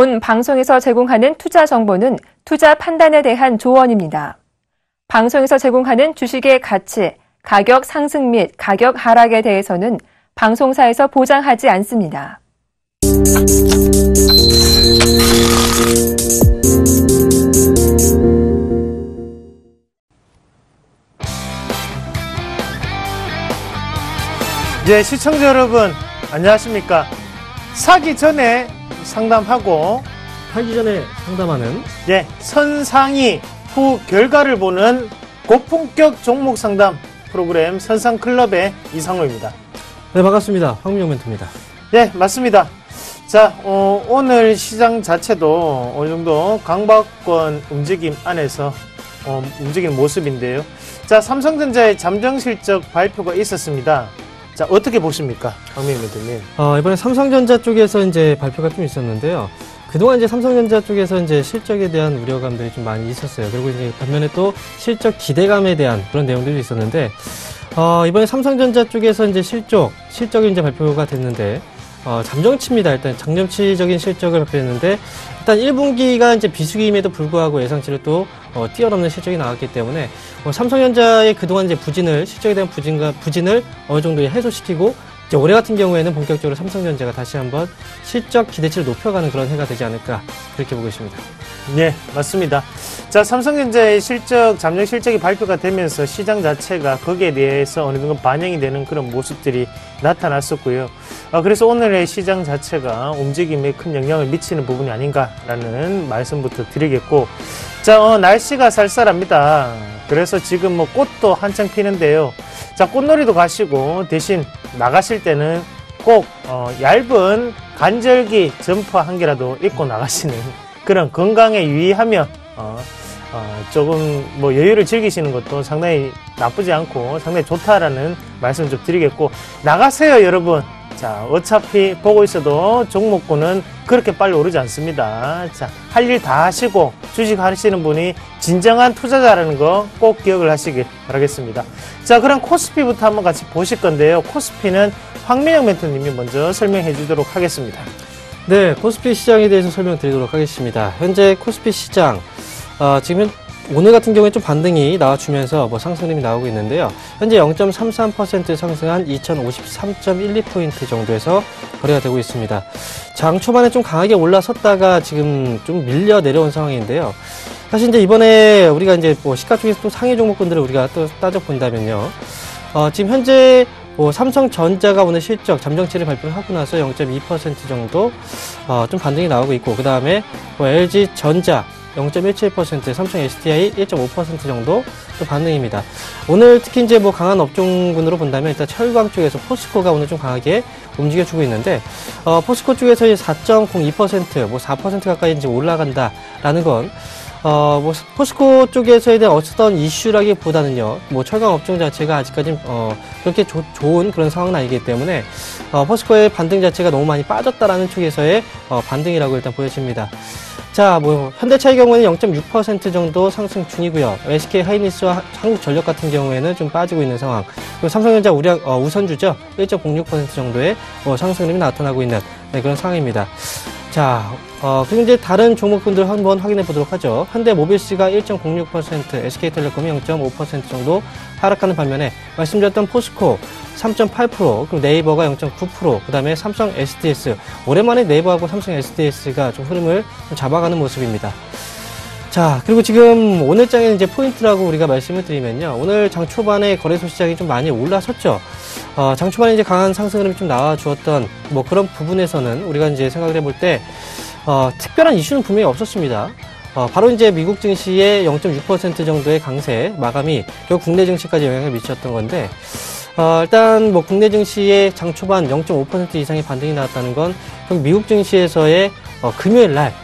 본 방송에서 제공하는 투자 정보는 투자 판단에 대한 조언입니다. 방송에서 제공하는 주식의 가치, 가격 상승 및 가격 하락에 대해서는 방송사에서 보장하지 않습니다. 네, 시청자 여러분 안녕하십니까? 사기 전에 상담하고 팔기 전에 상담하는 선상위 후 결과를 보는 고품격 종목 상담 프로그램 선상클럽의 이상로입니다. 네, 반갑습니다. 황민영 멘토입니다. 네, 맞습니다. 자, 오늘 시장 자체도 어느 정도 강박권 움직임 안에서 움직이는 모습인데요. 자, 삼성전자의 잠정 실적 발표가 있었습니다. 자, 어떻게 보십니까? 황민영 멘토님. 이번에 삼성전자 쪽에서 이제 발표가 좀 있었는데요. 그동안 이제 삼성전자 쪽에서 이제 실적에 대한 우려감들이 좀 많이 있었어요. 그리고 이제 반면에 또 실적 기대감에 대한 그런 내용들이 있었는데, 이번에 삼성전자 쪽에서 이제 실적이 이제 발표가 됐는데, 잠정치입니다. 일단 잠정치적인 실적을 발표했는데, 일단 1분기가 이제 비수기임에도 불구하고 예상치를 또 뛰어넘는 실적이 나왔기 때문에 삼성전자의 그동안 이제 실적에 대한 부진을 어느 정도 해소시키고, 이제 올해 같은 경우에는 본격적으로 삼성전자가 다시 한번 실적 기대치를 높여가는 그런 해가 되지 않을까, 그렇게 보고 있습니다. 네, 맞습니다. 자, 삼성전자의 잠정 실적이 발표가 되면서 시장 자체가 거기에 대해서 어느 정도 반영이 되는 그런 모습들이 나타났었고요. 그래서 오늘의 시장 자체가 움직임에 큰 영향을 미치는 부분이 아닌가라는 말씀부터 드리겠고, 자, 날씨가 쌀쌀합니다. 그래서 지금 꽃도 한창 피는데요. 자, 꽃놀이도 가시고 대신 나가실 때는 꼭 얇은 간절기 점퍼 한 개라도 입고 나가시는 그런 건강에 유의하며 조금 여유를 즐기시는 것도 상당히 나쁘지 않고 상당히 좋다라는 말씀 좀 드리겠고, 나가세요 여러분. 자, 어차피 보고 있어도 종목군은 그렇게 빨리 오르지 않습니다. 자, 할 일 다 하시고 주식 하시는 분이 진정한 투자자라는 거 꼭 기억을 하시길 바라겠습니다. 자, 그럼 코스피부터 한번 같이 보실 건데요. 코스피는 황민영 멘토님이 먼저 설명해 주도록 하겠습니다. 네, 코스피 시장에 대해서 설명드리도록 하겠습니다. 현재 코스피 시장, 지금 오늘 같은 경우에 좀 반등이 나와주면서 상승률이 나오고 있는데요. 현재 0.33% 상승한 2053.12포인트 정도에서 거래가 되고 있습니다. 장 초반에 좀 강하게 올라섰다가 지금 좀 밀려 내려온 상황인데요. 사실 이제 이번에 우리가 이제 시가 쪽에서 또 상위 종목군들을 우리가 또 따져본다면요. 지금 현재 삼성전자가 오늘 실적 잠정치를 발표를 하고 나서 0.2% 정도 좀 반등이 나오고 있고, 그 다음에 LG전자 0.17%, 삼성 SDI 1.5% 정도 또 반등입니다. 오늘 특히 이제 강한 업종군으로 본다면 일단 철강 쪽에서 포스코가 오늘 좀 강하게 움직여주고 있는데, 포스코 쪽에서 4.02%, 4% 가까이 이제 올라간다라는 건, 포스코 쪽에서에 대한 어떤 이슈라기보다는요, 철강 업종 자체가 아직까지, 그렇게 좋은 그런 상황은 아니기 때문에, 포스코의 반등 자체가 너무 많이 빠졌다라는 쪽에서의, 반등이라고 일단 보여집니다. 자, 현대차의 경우에는 0.6% 정도 상승 중이고요. SK 하이닉스와 한국전력 같은 경우에는 좀 빠지고 있는 상황. 그리고 삼성전자 우선주죠. 1.06% 정도의 상승률이 나타나고 있는 그런 상황입니다. 자, 그리고 이제 다른 종목군들 한번 확인해 보도록 하죠. 현대모빌스가 1.06%, SK텔레콤이 0.5% 정도 하락하는 반면에 말씀드렸던 포스코 3.8%, 그리고 네이버가 0.9%, 그 다음에 삼성 SDS, 오랜만에 네이버하고 삼성 SDS가 좀 흐름을 좀 잡아가는 모습입니다. 자, 그리고 지금 오늘 장에는 이제 포인트라고 우리가 말씀을 드리면요. 오늘 장 초반에 거래소 시장이 좀 많이 올라섰죠. 장 초반에 이제 강한 상승 흐름이 좀 나와주었던 그런 부분에서는 우리가 이제 생각을 해볼 때, 특별한 이슈는 분명히 없었습니다. 바로 이제 미국 증시의 0.6% 정도의 강세 마감이 결국 국내 증시까지 영향을 미쳤던 건데, 일단 국내 증시의 장 초반 0.5% 이상의 반등이 나왔다는 건 결국 미국 증시에서의 금요일 날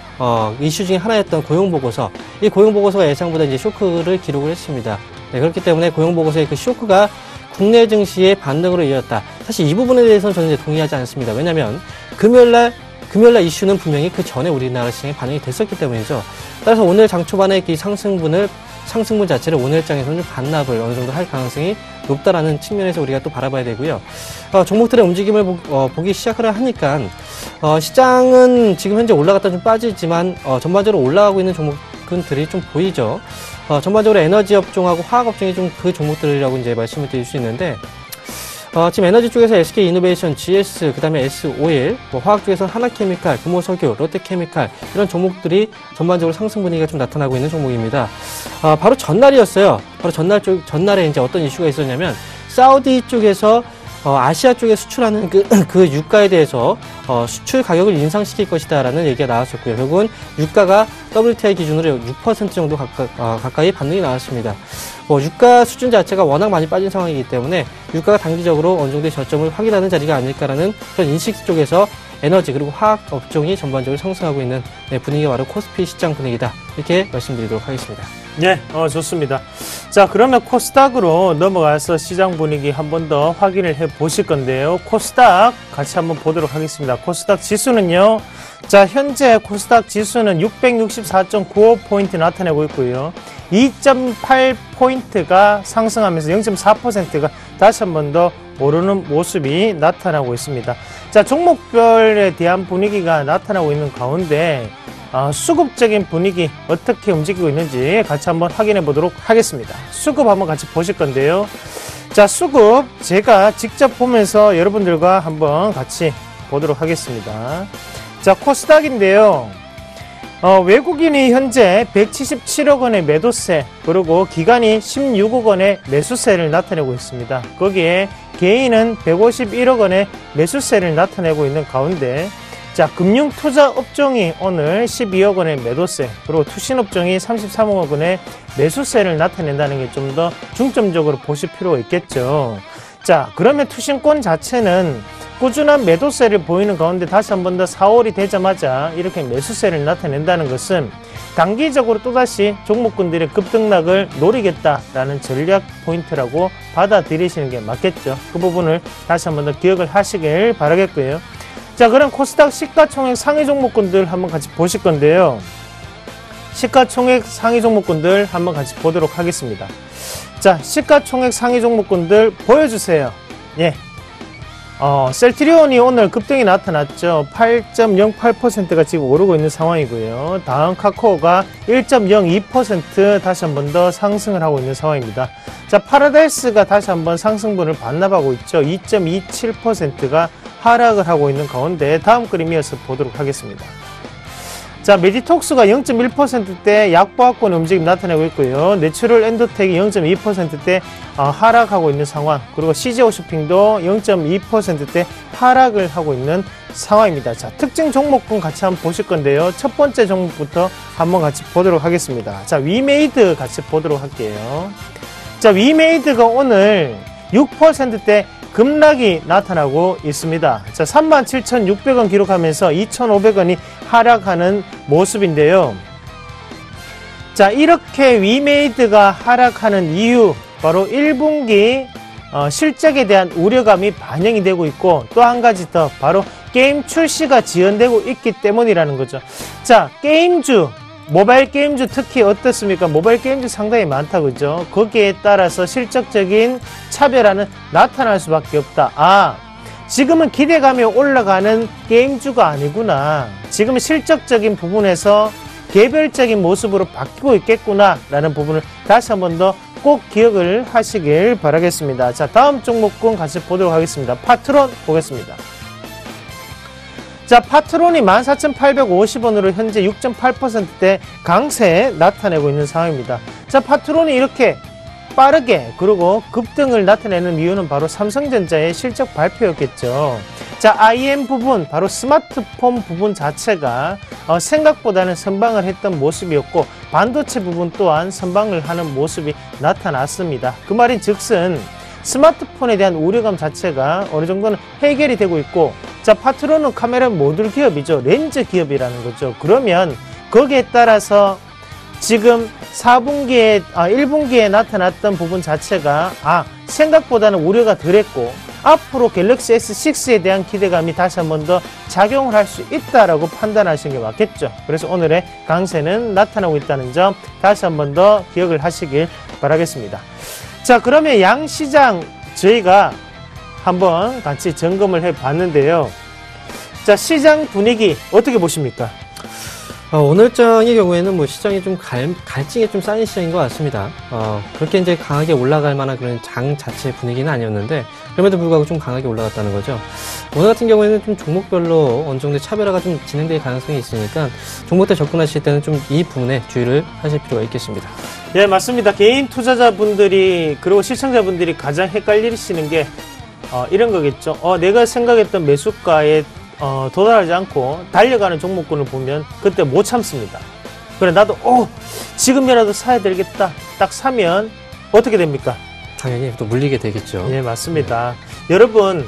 이슈 중에 하나였던 고용보고서, 이 고용보고서가 예상보다 이제 쇼크를 기록을 했습니다. 네, 그렇기 때문에 고용보고서의 그 쇼크가 국내 증시의 반등으로 이어졌다. 사실 이 부분에 대해서는 저는 이제 동의하지 않습니다. 왜냐하면 금요일 날 이슈는 분명히 그 전에 우리나라 시장에 반영이 됐었기 때문이죠. 따라서 오늘 장 초반에 이 상승분을 상승분 자체를 오늘장에서는 좀 반납을 어느 정도 할 가능성이 높다라는 측면에서 우리가 또 바라봐야 되고요. 종목들의 움직임을 보기 시작을 하니까 시장은 지금 현재 올라갔다 좀 빠지지만 전반적으로 올라가고 있는 종목들이 좀 보이죠. 전반적으로 에너지 업종하고 화학 업종이 좀 그 종목들이라고 이제 말씀을 드릴 수 있는데 지금 에너지 쪽에서 SK 이노베이션, GS, 그 다음에 S-오일, 화학 쪽에서 하나케미칼, 금호석유, 롯데케미칼 이런 종목들이 전반적으로 상승 분위기가 좀 나타나고 있는 종목입니다. 바로 전날이었어요. 바로 전날에 이제 어떤 이슈가 있었냐면 사우디 쪽에서 아시아 쪽에 수출하는 그 유가에 대해서 수출 가격을 인상시킬 것이다라는 얘기가 나왔었고요. 결국은 유가가 WTI 기준으로 6% 정도 가까이 반등이 나왔습니다. 유가 수준 자체가 워낙 많이 빠진 상황이기 때문에 유가가 단기적으로 어느 정도의 저점을 확인하는 자리가 아닐까라는 그런 인식 쪽에서 에너지 그리고 화학 업종이 전반적으로 상승하고 있는 분위기가 바로 코스피 시장 분위기다. 이렇게 말씀드리도록 하겠습니다. 네, 좋습니다. 자, 그러면 코스닥으로 넘어가서 시장 분위기 한 번 더 확인을 해 보실 건데요. 코스닥 같이 한번 보도록 하겠습니다. 코스닥 지수는요. 자, 현재 코스닥 지수는 664.95포인트 나타내고 있고요. 2.8포인트가 상승하면서 0.4%가 다시 한 번 더 오르는 모습이 나타나고 있습니다. 자, 종목별에 대한 분위기가 나타나고 있는 가운데 수급적인 분위기 어떻게 움직이고 있는지 같이 한번 확인해 보도록 하겠습니다. 수급 한번 같이 보실 건데요. 자, 수급 제가 직접 보면서 여러분들과 한번 같이 보도록 하겠습니다. 자, 코스닥인데요. 외국인이 현재 177억 원의 매도세, 그리고 기관이 16억 원의 매수세를 나타내고 있습니다. 거기에 개인은 151억 원의 매수세를 나타내고 있는 가운데, 자, 금융투자 업종이 오늘 12억 원의 매도세, 그리고 투신업종이 33억 원의 매수세를 나타낸다는 게 좀 더 중점적으로 보실 필요가 있겠죠. 자, 그러면 투신권 자체는 꾸준한 매도세를 보이는 가운데 다시 한 번 더 4월이 되자마자 이렇게 매수세를 나타낸다는 것은 단기적으로 또다시 종목군들의 급등락을 노리겠다라는 전략 포인트라고 받아들이시는 게 맞겠죠. 그 부분을 다시 한 번 더 기억을 하시길 바라겠고요. 자, 그럼 코스닥 시가총액 상위 종목군들 한번 같이 보실 건데요. 시가총액 상위 종목군들 한번 같이 보도록 하겠습니다. 자, 시가총액 상위 종목군들 보여주세요. 예. 셀트리온이 오늘 급등이 나타났죠. 8.08%가 지금 오르고 있는 상황이고요. 다음 카카오가 1.02% 다시 한 번 더 상승을 하고 있는 상황입니다. 자, 파라다이스가 다시 한번 상승분을 반납하고 있죠. 2.27%가 하락을 하고 있는 가운데 다음 그림 이어서 보도록 하겠습니다. 자, 메디톡스가 0.1%대 약보합권 움직임 나타내고 있고요. 내추럴 엔도텍이 0.2%대 하락하고 있는 상황, 그리고 CG오쇼핑도 0.2%대 하락을 하고 있는 상황입니다. 자, 특징 종목군 같이 한번 보실 건데요. 첫 번째 종목부터 한번 같이 보도록 하겠습니다. 자, 위메이드 같이 보도록 할게요. 자, 위메이드가 오늘 6%대 급락이 나타나고 있습니다. 자, 37,600원 기록하면서 2,500원이 하락하는 모습인데요. 자, 이렇게 위메이드가 하락하는 이유, 바로 1분기 실적에 대한 우려감이 반영이 되고 있고, 또 한 가지 더, 바로 게임 출시가 지연되고 있기 때문이라는 거죠. 자, 게임주, 모바일 게임주 특히 어떻습니까? 모바일 게임주 상당히 많다, 그죠? 거기에 따라서 실적적인 차별화는 나타날 수밖에 없다. 지금은 기대감이 올라가는 게임주가 아니구나. 지금은 실적적인 부분에서 개별적인 모습으로 바뀌고 있겠구나 라는 부분을 다시 한 번 더 꼭 기억을 하시길 바라겠습니다. 자, 다음 종목군 같이 보도록 하겠습니다. 파트론 보겠습니다. 자, 파트론이 14,850원으로 현재 6.8%대 강세 나타내고 있는 상황입니다. 자, 파트론이 이렇게 빠르게 그리고 급등을 나타내는 이유는 바로 삼성전자의 실적 발표였겠죠. 자, IM 부분, 바로 스마트폰 부분 자체가 생각보다는 선방을 했던 모습이었고, 반도체 부분 또한 선방을 하는 모습이 나타났습니다. 그 말인 즉슨 스마트폰에 대한 우려감 자체가 어느 정도는 해결이 되고 있고, 자, 파트론은 카메라 모듈 기업이죠. 렌즈 기업이라는 거죠. 그러면 거기에 따라서 지금 1분기에 나타났던 부분 자체가 생각보다는 우려가 덜했고, 앞으로 갤럭시 S6에 대한 기대감이 다시 한 번 더 작용을 할 수 있다라고 판단하시는 게 맞겠죠. 그래서 오늘의 강세는 나타나고 있다는 점 다시 한 번 더 기억을 하시길 바라겠습니다. 자, 그러면 양시장 저희가 한번 같이 점검을 해 봤는데요. 자, 시장 분위기 어떻게 보십니까? 오늘장의 경우에는 뭐 시장이 좀 갈증이 좀 쌓인 시장인 것 같습니다. 그렇게 이제 강하게 올라갈 만한 그런 장 자체 분위기는 아니었는데, 그럼에도 불구하고 좀 강하게 올라갔다는 거죠. 오늘 같은 경우에는 좀 종목별로 어느 정도 차별화가 좀 진행될 가능성이 있으니까 종목대 접근하실 때는 좀 이 부분에 주의를 하실 필요가 있겠습니다. 예, 맞습니다. 개인 투자자분들이 그리고 시청자분들이 가장 헷갈리시는 게 이런 거겠죠. 내가 생각했던 매수가에 도달하지 않고 달려가는 종목군을 보면 그때 못 참습니다. 그래, 나도 지금이라도 사야 되겠다. 딱 사면 어떻게 됩니까? 당연히 또 물리게 되겠죠. 예, 맞습니다. 여러분,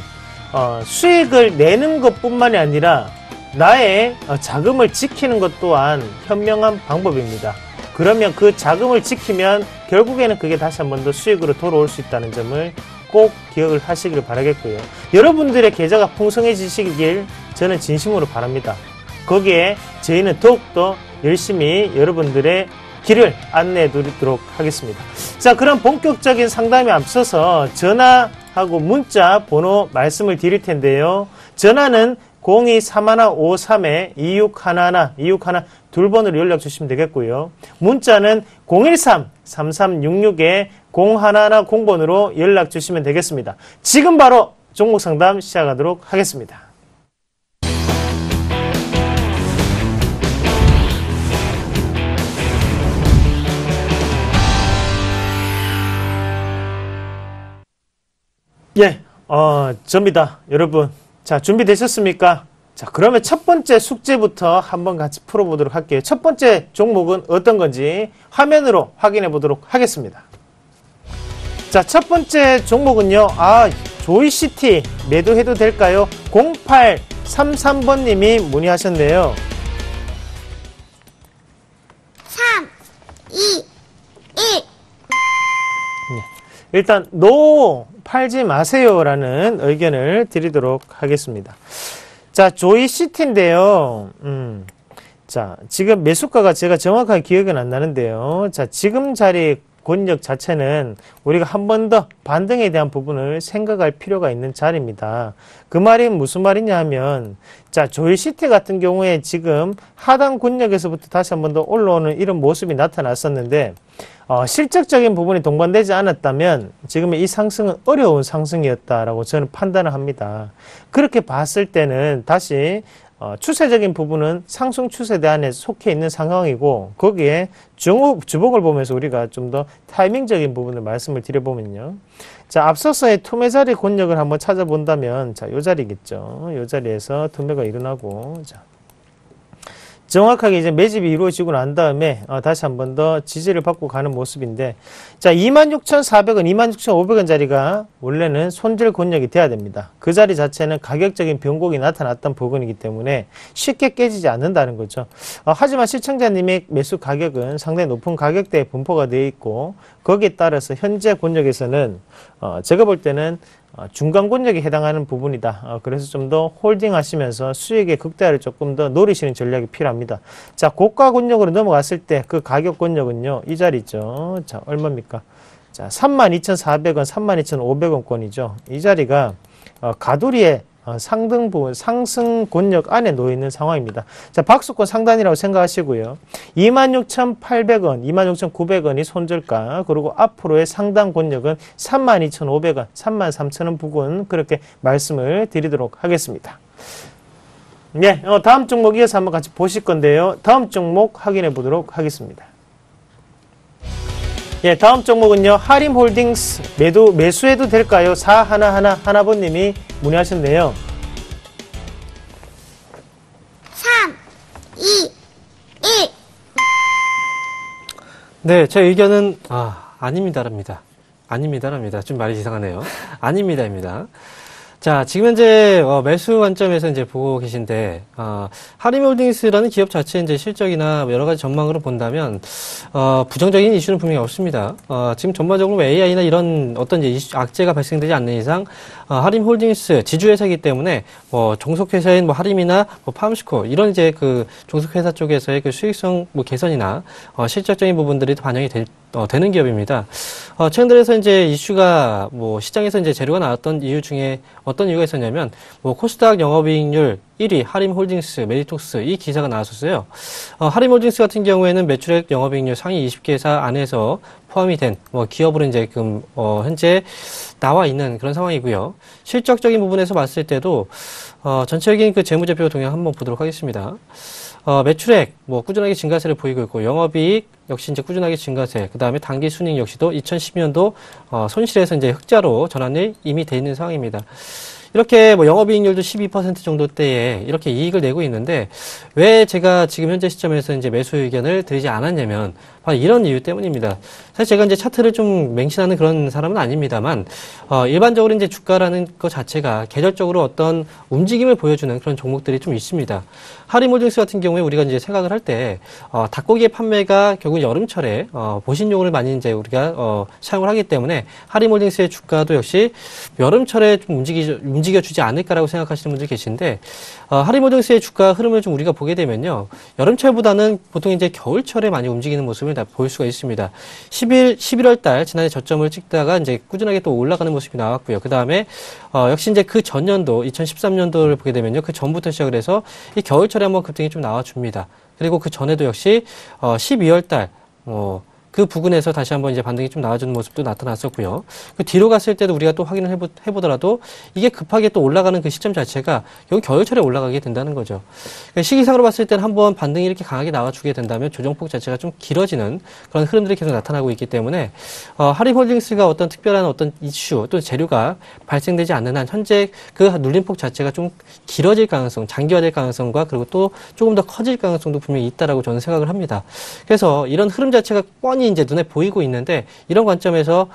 수익을 내는 것뿐만이 아니라 나의 자금을 지키는 것 또한 현명한 방법입니다. 그러면 그 자금을 지키면 결국에는 그게 다시 한 번 더 수익으로 돌아올 수 있다는 점을 꼭 기억을 하시길 바라겠고요. 여러분들의 계좌가 풍성해지시길 저는 진심으로 바랍니다. 거기에 저희는 더욱더 열심히 여러분들의 길을 안내해 드리도록 하겠습니다. 자, 그럼 본격적인 상담에 앞서서 전화하고 문자 번호 말씀을 드릴 텐데요. 전화는 023153-2611 두 번으로 연락 주시면 되겠고요. 문자는 013-3366-0110번으로 연락 주시면 되겠습니다. 지금 바로 종목 상담 시작하도록 하겠습니다. 예, 접니다. 여러분. 자, 준비되셨습니까? 자, 그러면 첫 번째 숙제부터 한번 같이 풀어보도록 할게요. 첫 번째 종목은 어떤 건지 화면으로 확인해 보도록 하겠습니다. 자, 첫 번째 종목은요. 조이시티 매도해도 될까요? 0833번님이 문의하셨네요. 3, 2, 1. 일단 노 팔지 마세요라는 의견을 드리도록 하겠습니다. 자, 조이시티인데요. 자, 지금 매수가가 제가 정확하게 기억은 안 나는데요. 자, 지금 자리 권역 자체는 우리가 한 번 더 반등에 대한 부분을 생각할 필요가 있는 자리입니다. 그 말이 무슨 말이냐 하면, 자, 조이시티 같은 경우에 지금 하단 권역에서부터 다시 한 번 더 올라오는 이런 모습이 나타났었는데, 실적적인 부분이 동반되지 않았다면 지금의 이 상승은 어려운 상승이었다라고 저는 판단을 합니다. 그렇게 봤을 때는 다시 추세적인 부분은 상승 추세대 안에 속해 있는 상황이고, 거기에 주봉을 보면서 우리가 좀 더 타이밍적인 부분을 말씀을 드려보면요. 자, 앞서서의 투매 자리 권역을 한번 찾아본다면, 자, 요 자리겠죠. 요 자리에서 투매가 일어나고, 자, 정확하게 이제 매집이 이루어지고 난 다음에 다시 한 번 더 지지를 받고 가는 모습인데, 자, 26,400원, 26,500원 자리가 원래는 손절 권역이 돼야 됩니다. 그 자리 자체는 가격적인 변곡이 나타났던 부분이기 때문에 쉽게 깨지지 않는다는 거죠. 하지만 시청자님의 매수 가격은 상당히 높은 가격대에 분포가 되어 있고, 거기에 따라서 현재 권역에서는 제가 볼 때는 중간 권역에 해당하는 부분이다. 그래서 좀 더 홀딩 하시면서 수익의 극대화를 조금 더 노리시는 전략이 필요합니다. 자, 고가 권역으로 넘어갔을 때 그 가격 권역은요, 이 자리죠. 자, 얼마입니까? 자, 32,400원, 32,500원권이죠. 이 자리가 가두리의 상등 부분, 상승 권역 안에 놓여있는 상황입니다. 자, 박수권 상단이라고 생각하시고요. 26,800원, 26,900원이 손절가, 그리고 앞으로의 상단 권역은 32,500원, 33,000원 부근, 그렇게 말씀을 드리도록 하겠습니다. 네, 다음 종목 이어서 한번 같이 보실 건데요. 다음 종목 확인해 보도록 하겠습니다. 예, 다음 종목은요, 하림홀딩스 매수해도 될까요? 4111번님이 문의하셨네요. 3, 2, 1. 네, 제 의견은 아닙니다랍니다. 아닙니다랍니다. 좀 말이 이상하네요. 아닙니다입니다. 자, 지금 현재 매수 관점에서 이제 보고 계신데 하림홀딩스라는 기업 자체 이제 실적이나 여러 가지 전망으로 본다면 부정적인 이슈는 분명히 없습니다. 지금 전반적으로 AI나 이런 어떤 이제 이슈, 악재가 발생되지 않는 이상 하림홀딩스 지주회사이기 때문에 종속회사인 뭐 하림이나 뭐 팜스코 이런 이제 그 종속회사 쪽에서의 그 수익성 뭐 개선이나 실적적인 부분들이 반영이 되는 기업입니다. 최근 들어서 이제 이슈가 뭐 시장에서 이제 재료가 나왔던 이유 중에 어떤 이유가 있었냐면 뭐 코스닥 영업이익률 1위 하림홀딩스, 메리톡스 이 기사가 나왔었어요. 하림홀딩스 같은 경우에는 매출액 영업이익률 상위 20개사 안에서 포함이 된 기업으로 이제 지금 현재 나와 있는 그런 상황이고요. 실적적인 부분에서 봤을 때도 전체적인 그 재무제표 동향 한번 보도록 하겠습니다. 매출액 꾸준하게 증가세를 보이고 있고 영업이익 역시 이제 꾸준하게 증가세. 그다음에 당기 순이익 역시도 2012년도 손실에서 이제 흑자로 전환이 이미 돼 있는 상황입니다. 이렇게 영업이익률도 12% 정도대에 이렇게 이익을 내고 있는데 왜 제가 지금 현재 시점에서 이제 매수 의견을 드리지 않았냐면 바로 이런 이유 때문입니다. 사실 제가 이제 차트를 좀 맹신하는 그런 사람은 아닙니다만 일반적으로 이제 주가라는 것 자체가 계절적으로 어떤 움직임을 보여주는 그런 종목들이 좀 있습니다. 하림홀딩스 같은 경우에 우리가 이제 생각을 할 때 닭고기의 판매가 결국 여름철에 보신용으를 많이 이제 우리가 사용을 하기 때문에 하림홀딩스의 주가도 역시 여름철에 좀 움직여주지 않을까라고 생각하시는 분들이 계신데 하림홀딩스의 주가 흐름을 좀 우리가 보게 되면요 여름철보다는 보통 이제 겨울철에 많이 움직이는 모습을 다 볼 수가 있습니다. 11월 달 지난해 저점을 찍다가 이제 꾸준하게 또 올라가는 모습이 나왔고요. 그 다음에 역시 이제 그 전년도 2013년도를 보게 되면요 그 전부터 시작을 해서 이 겨울철에 한번 급등이 좀 나와줍니다. 그리고 그 전에도 역시 12월 달 그 부근에서 다시 한번 이제 반등이 좀 나와주는 모습도 나타났었고요. 그 뒤로 갔을 때도 우리가 또 확인을 해보더라도 이게 급하게 또 올라가는 그 시점 자체가 결국 겨울철에 올라가게 된다는 거죠. 그러니까 시기상으로 봤을 때는 한번 반등이 이렇게 강하게 나와주게 된다면 조정폭 자체가 좀 길어지는 그런 흐름들이 계속 나타나고 있기 때문에 하림홀딩스가 어떤 특별한 어떤 이슈 또 재료가 발생되지 않는 한 현재 그 눌림폭 자체가 좀 길어질 가능성, 장기화될 가능성과 그리고 또 조금 더 커질 가능성도 분명히 있다라고 저는 생각을 합니다. 그래서 이런 흐름 자체가 뻔히 이제 눈에 보이고 있는데 이런 관점에서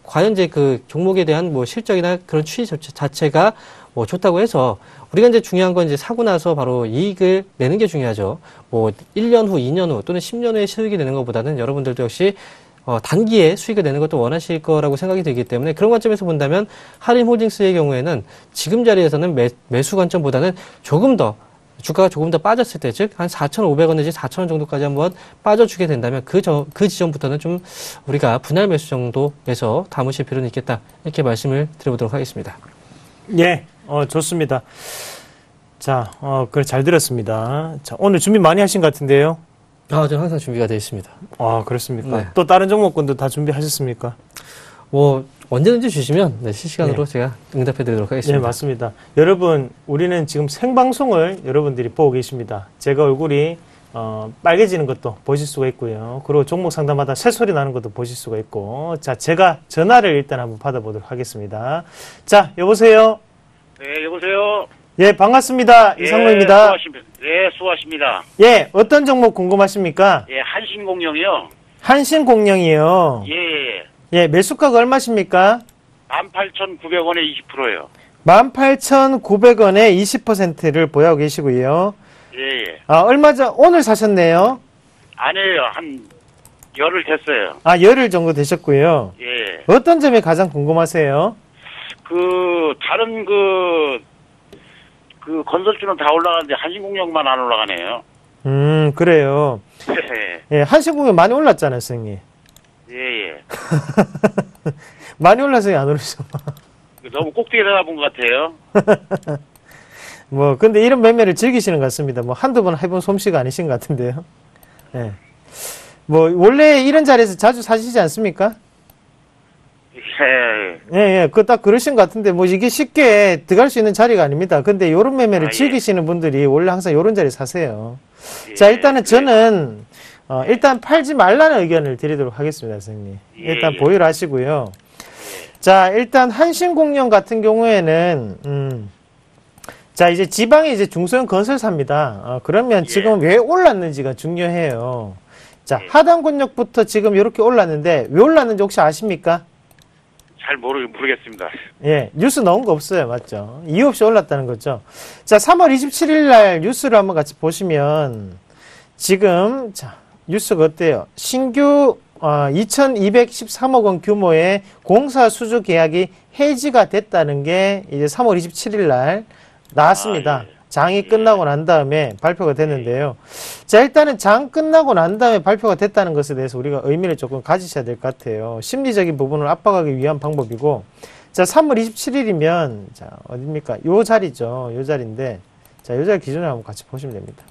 과연 이제 그 종목에 대한 실적이나 그런 추이 자체가 좋다고 해서 우리가 이제 중요한 건 이제 사고 나서 바로 이익을 내는 게 중요하죠. 1년 후, 2년 후 또는 10년 후에 수익이 되는 것보다는 여러분들도 역시 단기에 수익을 내는 것도 원하실 거라고 생각이 들기 때문에 그런 관점에서 본다면 하림홀딩스의 경우에는 지금 자리에서는 매수 관점보다는 주가가 조금 더 빠졌을 때, 즉, 한 4,500원 내지 4,000원 정도까지 한번 빠져주게 된다면 그 지점부터는 좀 우리가 분할 매수 정도에서 담으실 필요는 있겠다. 이렇게 말씀을 드려보도록 하겠습니다. 예, 좋습니다. 자, 그래, 잘 들었습니다. 자, 오늘 준비 많이 하신 것 같은데요? 저는 항상 준비가 되어 있습니다. 그렇습니까? 네. 또 다른 종목군도 다 준비하셨습니까? 언제든지 주시면 실시간으로 제가 응답해 드리도록 하겠습니다. 네, 맞습니다. 여러분, 우리는 지금 생방송을 여러분들이 보고 계십니다. 제가 얼굴이 빨개지는 것도 보실 수가 있고요. 그리고 종목 상담마다 새소리 나는 것도 보실 수가 있고. 자, 제가 전화를 일단 한번 받아보도록 하겠습니다. 자, 여보세요? 네, 여보세요? 예, 반갑습니다. 이상로입니다. 수고하십니다. 예, 어떤 종목 궁금하십니까? 예, 한신공룡이요. 한신공룡이요. 예. 예, 매수가가 얼마십니까? 18,900원에 20%요. 18,900원에 20%를 보유하고 계시고요. 예. 얼마 전, 오늘 사셨네요? 아니에요. 한 열흘 됐어요. 열흘 정도 되셨고요. 예. 어떤 점이 가장 궁금하세요? 다른 건설주는 다 올라가는데 한신공룡만 안 올라가네요. 그래요. 예, 한신공룡 많이 올랐잖아요, 선생님. 예. 많이 올라서 안 오르죠. 너무 꼭대기에 내다본 것 같아요. 근데 이런 매매를 즐기시는 것 같습니다. 한두 번 해본 솜씨가 아니신 것 같은데요. 예. 원래 이런 자리에서 자주 사시지 않습니까? 예. 딱 그러신 것 같은데, 이게 쉽게 들어갈 수 있는 자리가 아닙니다. 근데 이런 매매를 즐기시는 분들이 원래 항상 이런 자리에 사세요. 예. 자, 일단은 저는, 일단 팔지 말라는 의견을 드리도록 하겠습니다, 선생님. 일단 보유를 하시고요. 자, 일단 한신공룡 같은 경우에는, 자, 이제 지방이 이제 중소형 건설사입니다. 그러면 지금 왜 올랐는지가 중요해요. 자, 하단 권역부터 지금 이렇게 올랐는데, 왜 올랐는지 혹시 아십니까? 잘 모르겠습니다. 예, 뉴스 나온 거 없어요. 맞죠? 이유 없이 올랐다는 거죠. 자, 3월 27일 날 뉴스를 한번 같이 보시면 지금 자, 뉴스가 어때요? 신규 2,213억 원 규모의 공사 수주 계약이 해지가 됐다는 게 이제 3월 27일 날 나왔습니다. 예. 장이 끝나고 난 다음에 발표가 됐는데요. 자, 일단은 장 끝나고 난 다음에 발표가 됐다는 것에 대해서 우리가 의미를 조금 가지셔야 될 것 같아요. 심리적인 부분을 압박하기 위한 방법이고, 자, 3월 27일이면, 자, 어딥니까? 요 자리죠. 요 자리인데, 자, 요 자리 기준으로 한번 같이 보시면 됩니다.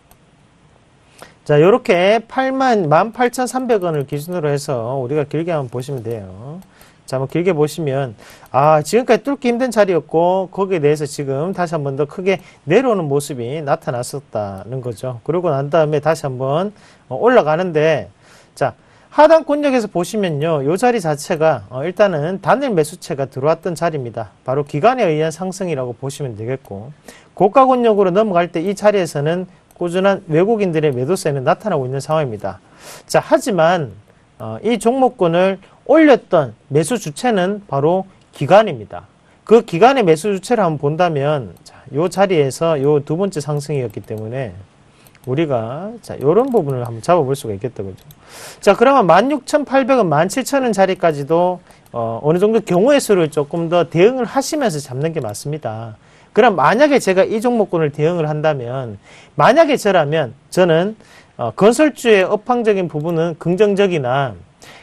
자, 요렇게 18,300원을 기준으로 해서 우리가 길게 한번 보시면 돼요. 자, 한번 길게 보시면, 지금까지 뚫기 힘든 자리였고, 거기에 대해서 지금 다시 한번 더 크게 내려오는 모습이 나타났었다는 거죠. 그러고 난 다음에 다시 한번 올라가는데, 자, 하단 권역에서 보시면요, 요 자리 자체가, 일단은 단일 매수체가 들어왔던 자리입니다. 바로 기간에 의한 상승이라고 보시면 되겠고, 고가 권역으로 넘어갈 때 이 자리에서는 꾸준한 외국인들의 매도세는 나타나고 있는 상황입니다. 자, 하지만, 이 종목군을 올렸던 매수 주체는 바로 기관입니다. 그 기관의 매수 주체를 한번 본다면, 자, 요 자리에서 요 두 번째 상승이었기 때문에 우리가, 자, 요런 부분을 한번 잡아볼 수가 있겠다, 그죠? 자, 그러면 16,800원, 17,000원 자리까지도, 어느 정도 경우의 수를 조금 더 대응을 하시면서 잡는 게 맞습니다. 그럼 만약에 제가 이 종목군을 대응을 한다면, 만약에 저는, 건설주의 업황적인 부분은 긍정적이나,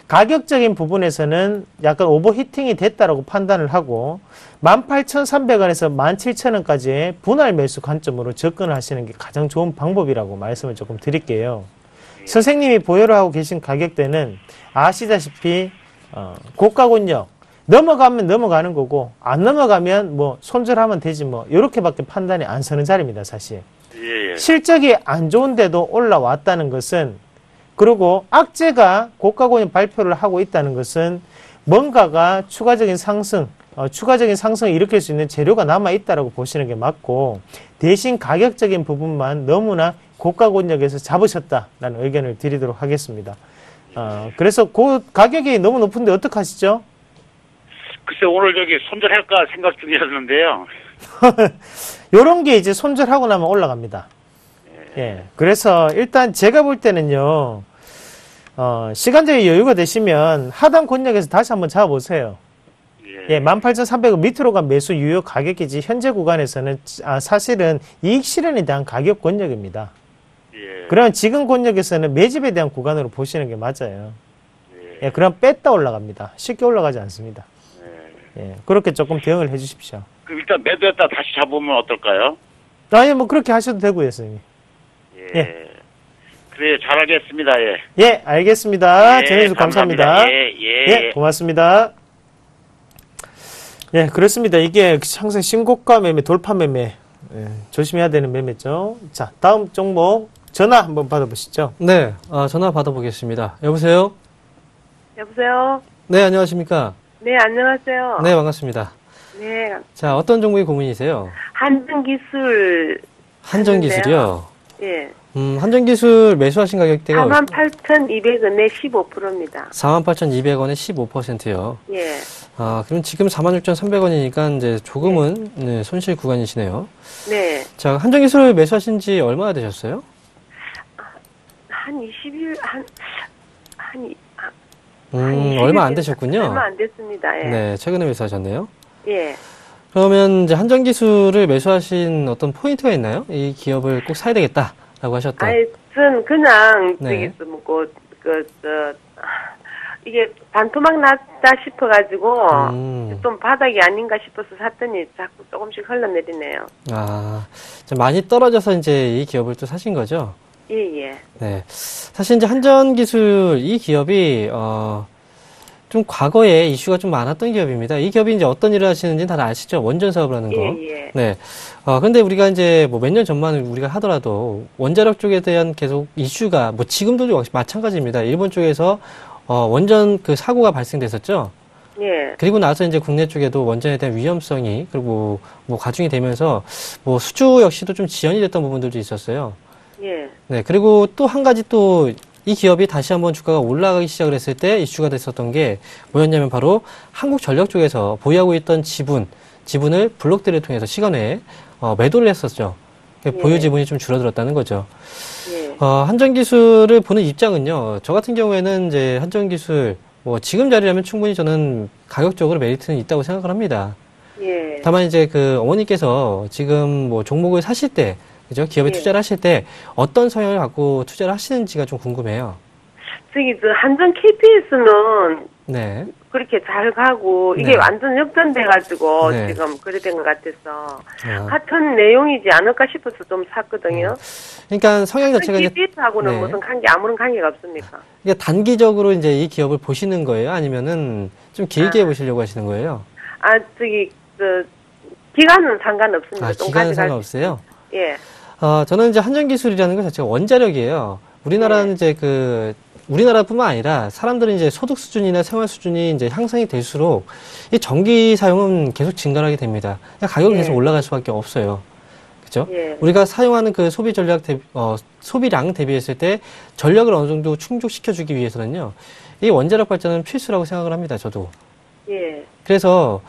가격적인 부분에서는 약간 오버히팅이 됐다라고 판단을 하고 18,300원에서 17,000원까지의 분할 매수 관점으로 접근을 하시는 게 가장 좋은 방법이라고 말씀을 조금 드릴게요. 선생님이 보유를 하고 계신 가격대는 아시다시피 고가 권역 넘어가면 넘어가는 거고 안 넘어가면 뭐 손절하면 되지 뭐 이렇게밖에 판단이 안 서는 자리입니다. 사실. 예. 실적이 안 좋은데도 올라왔다는 것은 그리고 악재가 고가권이 발표를 하고 있다는 것은 뭔가가 추가적인 상승을 일으킬 수 있는 재료가 남아있다라고 보시는 게 맞고 대신 가격적인 부분만 너무나 고가권역에서 잡으셨다라는 의견을 드리도록 하겠습니다. 그래서 그 가격이 너무 높은데 어떡하시죠? 글쎄 오늘 저기 손절할까 생각 중이었는데요. 요런 게 이제 손절하고 나면 올라갑니다. 예. 그래서 일단 제가 볼 때는요, 시간적인 여유가 되시면 하단 권역에서 다시 한번 잡아보세요. 예, 18,300원 밑으로 간 매수 유효 가격이지 현재 구간에서는 사실은 이익 실현에 대한 가격 권역입니다. 예. 그러면 지금 권역에서는 매집에 대한 구간으로 보시는 게 맞아요. 예, 그럼 뺐다 올라갑니다. 쉽게 올라가지 않습니다. 예, 그렇게 조금 대응을 해 주십시오. 그럼 일단 매도했다 다시 잡으면 어떨까요? 아니, 뭐 그렇게 하셔도 되고요, 선생님. 예. 그래, 잘 알겠습니다. 예. 예, 알겠습니다. 예, 전해주셔서 감사합니다. 예. 고맙습니다. 예, 그렇습니다. 이게 항상 신고가 매매, 돌파 매매, 조심해야 되는 매매죠. 자, 다음 종목 전화 한번 받아보시죠. 네, 전화 받아보겠습니다. 여보세요? 여보세요? 네, 안녕하십니까? 네, 안녕하세요. 네, 반갑습니다. 네, 자, 어떤 종목이 고민이세요? 한전기술. 한전기술이요? 예. 한전기술 매수하신 가격대가 48,200원에 15%입니다. 48,200원에 15%요. 예. 그럼 지금 46,300원이니까 이제 조금은 네, 손실 구간이시네요. 네. 자, 한전기술 매수하신 지 얼마나 되셨어요? 한 20일, 얼마 안 되셨군요. 얼마 안 됐습니다. 예. 네, 최근에 매수하셨네요. 예. 그러면 이제 한전기술을 매수하신 어떤 포인트가 있나요? 이 기업을 꼭 사야 되겠다라고 하셨다. 아니, 전 그냥, 네. 이게 반토막 났다 싶어가지고, 좀 바닥이 아닌가 싶어서 샀더니 자꾸 조금씩 흘러내리네요. 좀 많이 떨어져서 이제 이 기업을 또 사신 거죠? 예. 네. 사실 이제 한전기술 이 기업이, 좀 과거에 이슈가 좀 많았던 기업입니다. 이 기업이 이제 어떤 일을 하시는지는 다들 아시죠? 원전 사업을 하는 거. 예. 네. 근데 우리가 이제 뭐 몇 년 전만 우리가 하더라도 원자력 쪽에 대한 계속 이슈가 뭐 지금도 역시 마찬가지입니다. 일본 쪽에서 원전 그 사고가 발생됐었죠. 예. 그리고 나서 이제 국내 쪽에도 원전에 대한 위험성이 그리고 뭐 가중이 되면서 뭐 수주 역시도 좀 지연이 됐던 부분들도 있었어요. 예. 네. 그리고 또 한 가지 또 이 기업이 다시 한번 주가가 올라가기 시작을 했을 때 이슈가 됐었던 게 뭐였냐면 바로 한국전력 쪽에서 보유하고 있던 지분을 블록들을 통해서 시간에 매도를 했었죠. 보유 지분이 좀 줄어들었다는 거죠. 한전기술을 보는 입장은요. 저 같은 경우에는 이제 한전기술 뭐 지금 자리라면 충분히 저는 가격적으로 메리트는 있다고 생각을 합니다. 다만 이제 그 어머니께서 지금 뭐 종목을 사실 때 그죠? 기업에 투자를 하실 때 어떤 성향을 갖고 투자를 하시는지가 좀 궁금해요. 한전 KPS는 네. 그렇게 잘 가고 이게 네. 완전 역전돼가지고 네. 지금 그래 된 것 같아서 같은 내용이지 않을까 싶어서 좀 샀거든요. 그러니까 성향 자체가 이제 KPS하고는 네. 무슨 아무런 관계가 없습니까? 그러니까 단기적으로 이제 이 기업을 보시는 거예요? 아니면은 좀 길게 보시려고 하시는 거예요? 기간은 상관없습니다. 기간은 상관없어요? 예. 저는 이제 한전기술이라는 것 자체가 원자력이에요. 우리나라는 이제 우리나라뿐만 아니라 사람들은 이제 소득 수준이나 생활 수준이 이제 향상이 될수록 이 전기 사용은 계속 증가하게 됩니다. 가격이 계속 올라갈 수밖에 없어요. 그죠? 우리가 사용하는 그 소비 전략 소비량 대비했을 때 전력을 어느 정도 충족시켜주기 위해서는요, 이 원자력 발전은 필수라고 생각을 합니다, 저도. 그래서,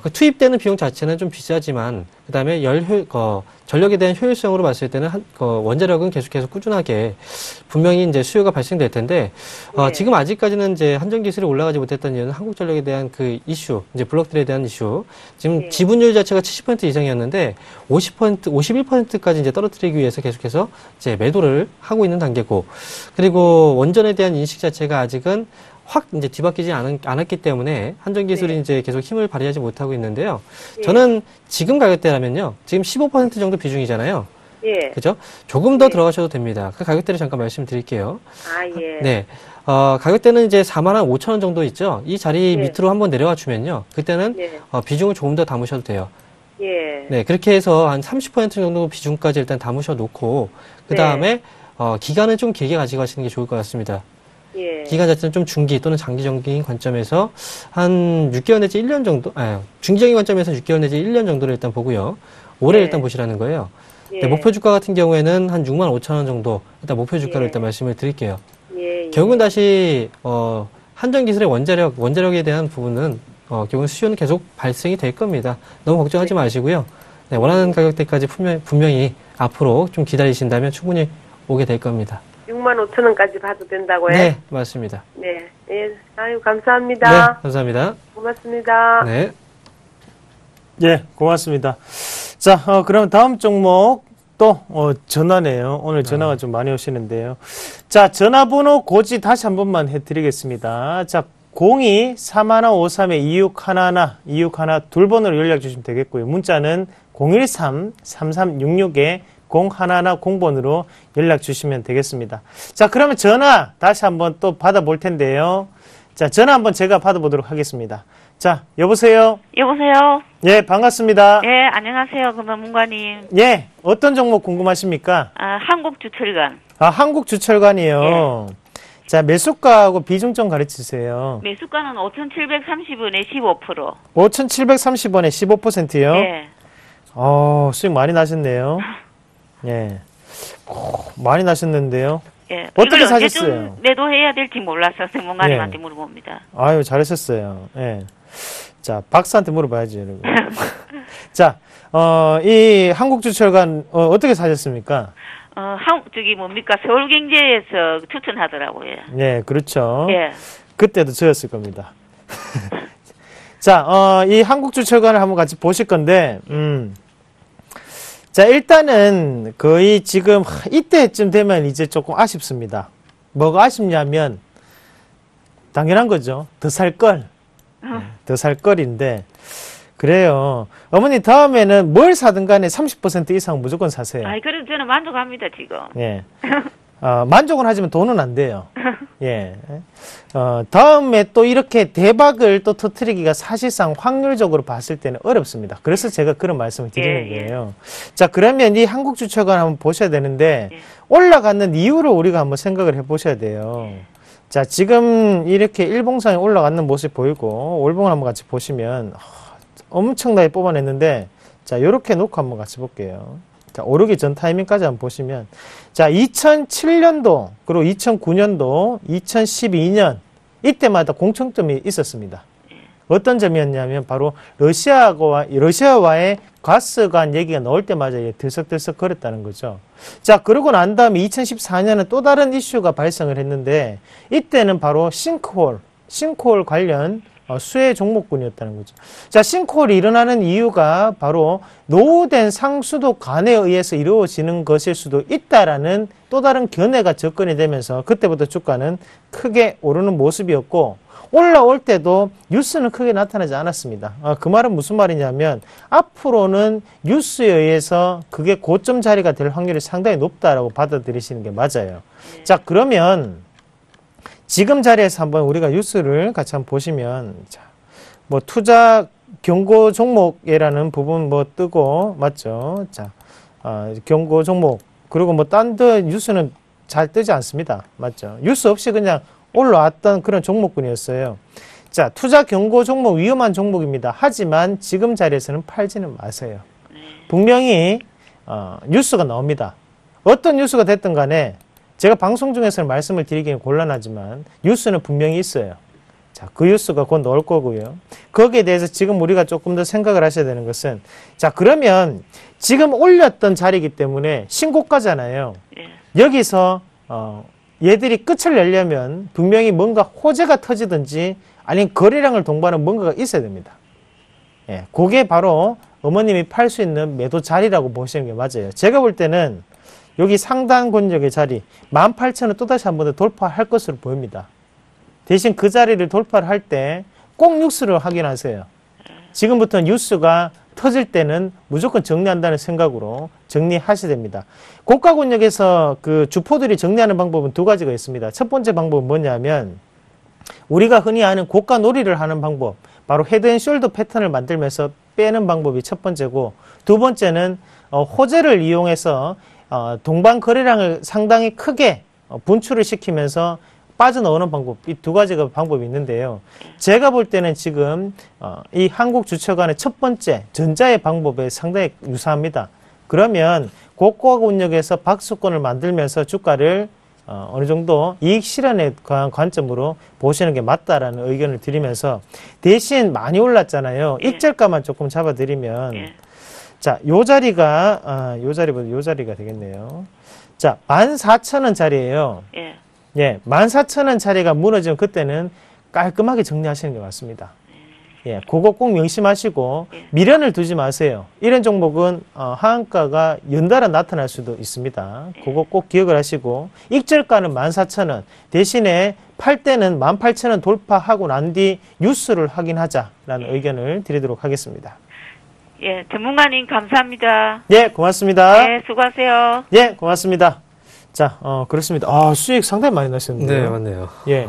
그 투입되는 비용 자체는 좀 비싸지만, 그 다음에 전력에 대한 효율성으로 봤을 때는 원자력은 계속해서 꾸준하게 분명히 이제 수요가 발생될 텐데, 지금 아직까지는 이제 한전기술이 올라가지 못했던 이유는 한국전력에 대한 그 이슈, 이제 블록들에 대한 이슈, 지금 지분율 자체가 70% 이상이었는데, 51%까지 이제 떨어뜨리기 위해서 계속해서 이제 매도를 하고 있는 단계고, 그리고 원전에 대한 인식 자체가 아직은 확 이제 뒤바뀌지 않았기 때문에 한전기술이 이제 계속 힘을 발휘하지 못하고 있는데요. 저는 지금 가격대라면요. 지금 15% 정도 비중이잖아요. 그죠? 조금 더 들어가셔도 됩니다. 그 가격대를 잠깐 말씀드릴게요. 네. 가격대는 이제 45,000원 정도 있죠. 이 자리 밑으로 한번 내려와 주면요. 그때는 비중을 조금 더 담으셔도 돼요. 네. 그렇게 해서 한 30% 정도 비중까지 일단 담으셔 놓고 그 다음에 기간은 좀 길게 가지고 가시는 게 좋을 것 같습니다. 기간 자체는 좀 중기 또는 장기적인 관점에서 한 6개월 내지 1년 정도, 중기적인 관점에서 6개월 내지 1년 정도를 일단 보고요. 올해 일단 보시라는 거예요. 네, 목표 주가 같은 경우에는 한 65,000원 정도 일단 목표 주가를 일단 말씀을 드릴게요. 결국은 다시 한전기술의 원자력에 대한 부분은 결국은 수요는 계속 발생이 될 겁니다. 너무 걱정하지 마시고요. 네, 원하는 가격대까지 분명히 앞으로 좀 기다리신다면 충분히 오게 될 겁니다. 65,000원까지 봐도 된다고요? 네, 맞습니다. 네. 아유, 감사합니다. 네, 감사합니다. 고맙습니다. 네. 예, 고맙습니다. 자, 그럼 다음 종목 또 전화네요. 오늘 전화가 좀 많이 오시는데요. 자, 전화번호 고지 다시 한 번만 해드리겠습니다. 자, 02-3153-2611, 2611 둘 번호로 연락 주시면 되겠고요. 문자는 013-3366에 0110번으로 연락 주시면 되겠습니다. 자, 그러면 전화 다시 한번 또 받아볼 텐데요. 자, 전화 한번 제가 받아보도록 하겠습니다. 자, 여보세요? 여보세요? 예, 반갑습니다. 예, 안녕하세요. 금문관님. 예, 어떤 종목 궁금하십니까? 한국주철관. 한국주철관이요. 자, 매수가하고 비중 좀 가르치세요. 매수가는 5,730원에 15%. 5,730원에 15%요? 예. 수익 많이 나셨네요. 예. 많이 나셨는데요. 예. 어떻게 사셨어요? 매도해야 될지 몰라서 전문가님한테 물어봅니다. 아유, 잘하셨어요. 예. 자, 박사한테 물어봐야지, 여러분. 자, 이 한국주철관, 어떻게 사셨습니까? 서울경제에서 추천하더라고요. 네, 그렇죠. 예. 그때도 저였을 겁니다. 자, 이 한국주철관을 한번 같이 보실 건데, 자, 일단은 거의 지금 이때쯤 되면 이제 조금 아쉽습니다. 뭐가 아쉽냐면, 당연한 거죠. 더 살 걸. 더 살 걸인데, 그래요. 어머니 다음에는 뭘 사든 간에 30% 이상 무조건 사세요. 그래도 저는 만족합니다, 지금. 예. 만족은 하지만 돈은 안 돼요. 예. 다음에 또 이렇게 대박을 또 터뜨리기가 사실상 확률적으로 봤을 때는 어렵습니다. 그래서 제가 그런 말씀을 드리는 거예요. 자, 그러면 이 한국주철관 한번 보셔야 되는데, 올라가는 이유를 우리가 한번 생각을 해 보셔야 돼요. 자, 지금 이렇게 일봉상에 올라가는 모습 보이고, 월봉을 한번 같이 보시면, 엄청나게 뽑아냈는데, 자, 요렇게 놓고 한번 같이 볼게요. 자, 오르기 전 타이밍까지 한번 보시면, 자, 2007년도, 그리고 2009년도, 2012년, 이때마다 공통점이 있었습니다. 어떤 점이었냐면, 바로 러시아와의 가스 간 얘기가 나올 때마다 들썩들썩 거렸다는 거죠. 자, 그러고 난 다음에 2014년은 또 다른 이슈가 발생을 했는데, 이때는 바로 싱크홀 관련 수혜 종목군이었다는 거죠. 자, 싱크홀이 일어나는 이유가 바로 노후된 상수도 간에 의해서 이루어지는 것일 수도 있다라는 또 다른 견해가 접근이 되면서 그때부터 주가는 크게 오르는 모습이었고, 올라올 때도 뉴스는 크게 나타나지 않았습니다. 그 말은 무슨 말이냐면 앞으로는 뉴스에 의해서 그게 고점 자리가 될 확률이 상당히 높다라고 받아들이시는 게 맞아요. 자, 그러면 지금 자리에서 한번 우리가 뉴스를 같이 한번 보시면, 자, 뭐 투자 경고 종목이라는 부분 뭐 뜨고, 맞죠? 자, 경고 종목. 그리고 뭐 딴 데 뉴스는 잘 뜨지 않습니다. 맞죠? 뉴스 없이 그냥 올라왔던 그런 종목군이었어요. 자, 투자 경고 종목 위험한 종목입니다. 하지만 지금 자리에서는 팔지는 마세요. 분명히 뉴스가 나옵니다. 어떤 뉴스가 됐든 간에 제가 방송 중에서는 말씀을 드리기는 곤란하지만 뉴스는 분명히 있어요. 자, 그 뉴스가 곧 나올 거고요. 거기에 대해서 지금 우리가 조금 더 생각을 하셔야 되는 것은, 자, 그러면 지금 올렸던 자리이기 때문에 신고가잖아요. 여기서 얘들이 끝을 내려면 분명히 뭔가 호재가 터지든지 아니면 거래량을 동반하는 뭔가가 있어야 됩니다. 예, 그게 바로 어머님이 팔 수 있는 매도 자리라고 보시는 게 맞아요. 제가 볼 때는 여기 상단 권역의 자리 18,000원 또다시 한 번 더 돌파할 것으로 보입니다. 대신 그 자리를 돌파를 할 때 꼭 뉴스를 확인하세요. 지금부터 뉴스가 터질 때는 무조건 정리한다는 생각으로 정리하셔야 됩니다. 고가 권역에서 그 주포들이 정리하는 방법은 두 가지가 있습니다. 첫 번째 방법은 뭐냐면 우리가 흔히 아는 고가 놀이를 하는 방법, 바로 헤드앤숄더 패턴을 만들면서 빼는 방법이 첫 번째고, 두 번째는 호재를 이용해서 동반 거래량을 상당히 크게 분출을 시키면서 빠져나오는 방법, 이 두 가지가 방법이 있는데요. 제가 볼 때는 지금 이 한국주처관의 첫 번째 전자의 방법에 상당히 유사합니다. 그러면 고가 권역에서 박스권을 만들면서 주가를 어느 정도 이익 실현에 관한 관점으로 보시는 게 맞다라는 의견을 드리면서, 대신 많이 올랐잖아요. 익절가만 조금 잡아드리면, 자, 요 자리가 요 자리보다 요 자리가 되겠네요. 자, 14,000원 자리예요. 예, 14,000원 자리가 무너지면 그때는 깔끔하게 정리하시는 게 맞습니다. 예, 그거 꼭 명심하시고 미련을 두지 마세요. 이런 종목은 하한가가 연달아 나타날 수도 있습니다. 그거 꼭 기억을 하시고, 익절가는 14,000원 대신에 팔 때는 18,000원 돌파하고 난 뒤 뉴스를 확인하자라는 의견을 드리도록 하겠습니다. 예, 전문가님 감사합니다. 예, 고맙습니다. 네, 수고하세요. 예, 고맙습니다. 자, 그렇습니다. 수익 상당히 많이 나셨는데요. 네, 맞네요. 예.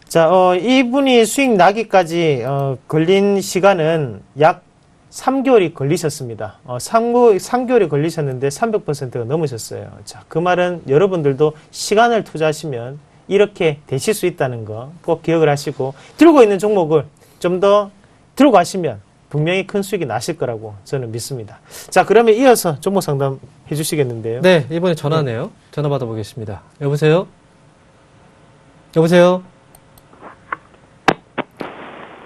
자, 이분이 수익 나기까지, 걸린 시간은 약 3개월이 걸리셨습니다. 3개월이 걸리셨는데 300%가 넘으셨어요. 자, 그 말은 여러분들도 시간을 투자하시면 이렇게 되실 수 있다는 거 꼭 기억을 하시고, 들고 있는 종목을 좀 더 들고 가시면 분명히 큰 수익이 나실 거라고 저는 믿습니다. 자, 그러면 이어서 종목 상담 해주시겠는데요. 네, 이번에 전화네요. 전화 받아보겠습니다. 여보세요? 여보세요?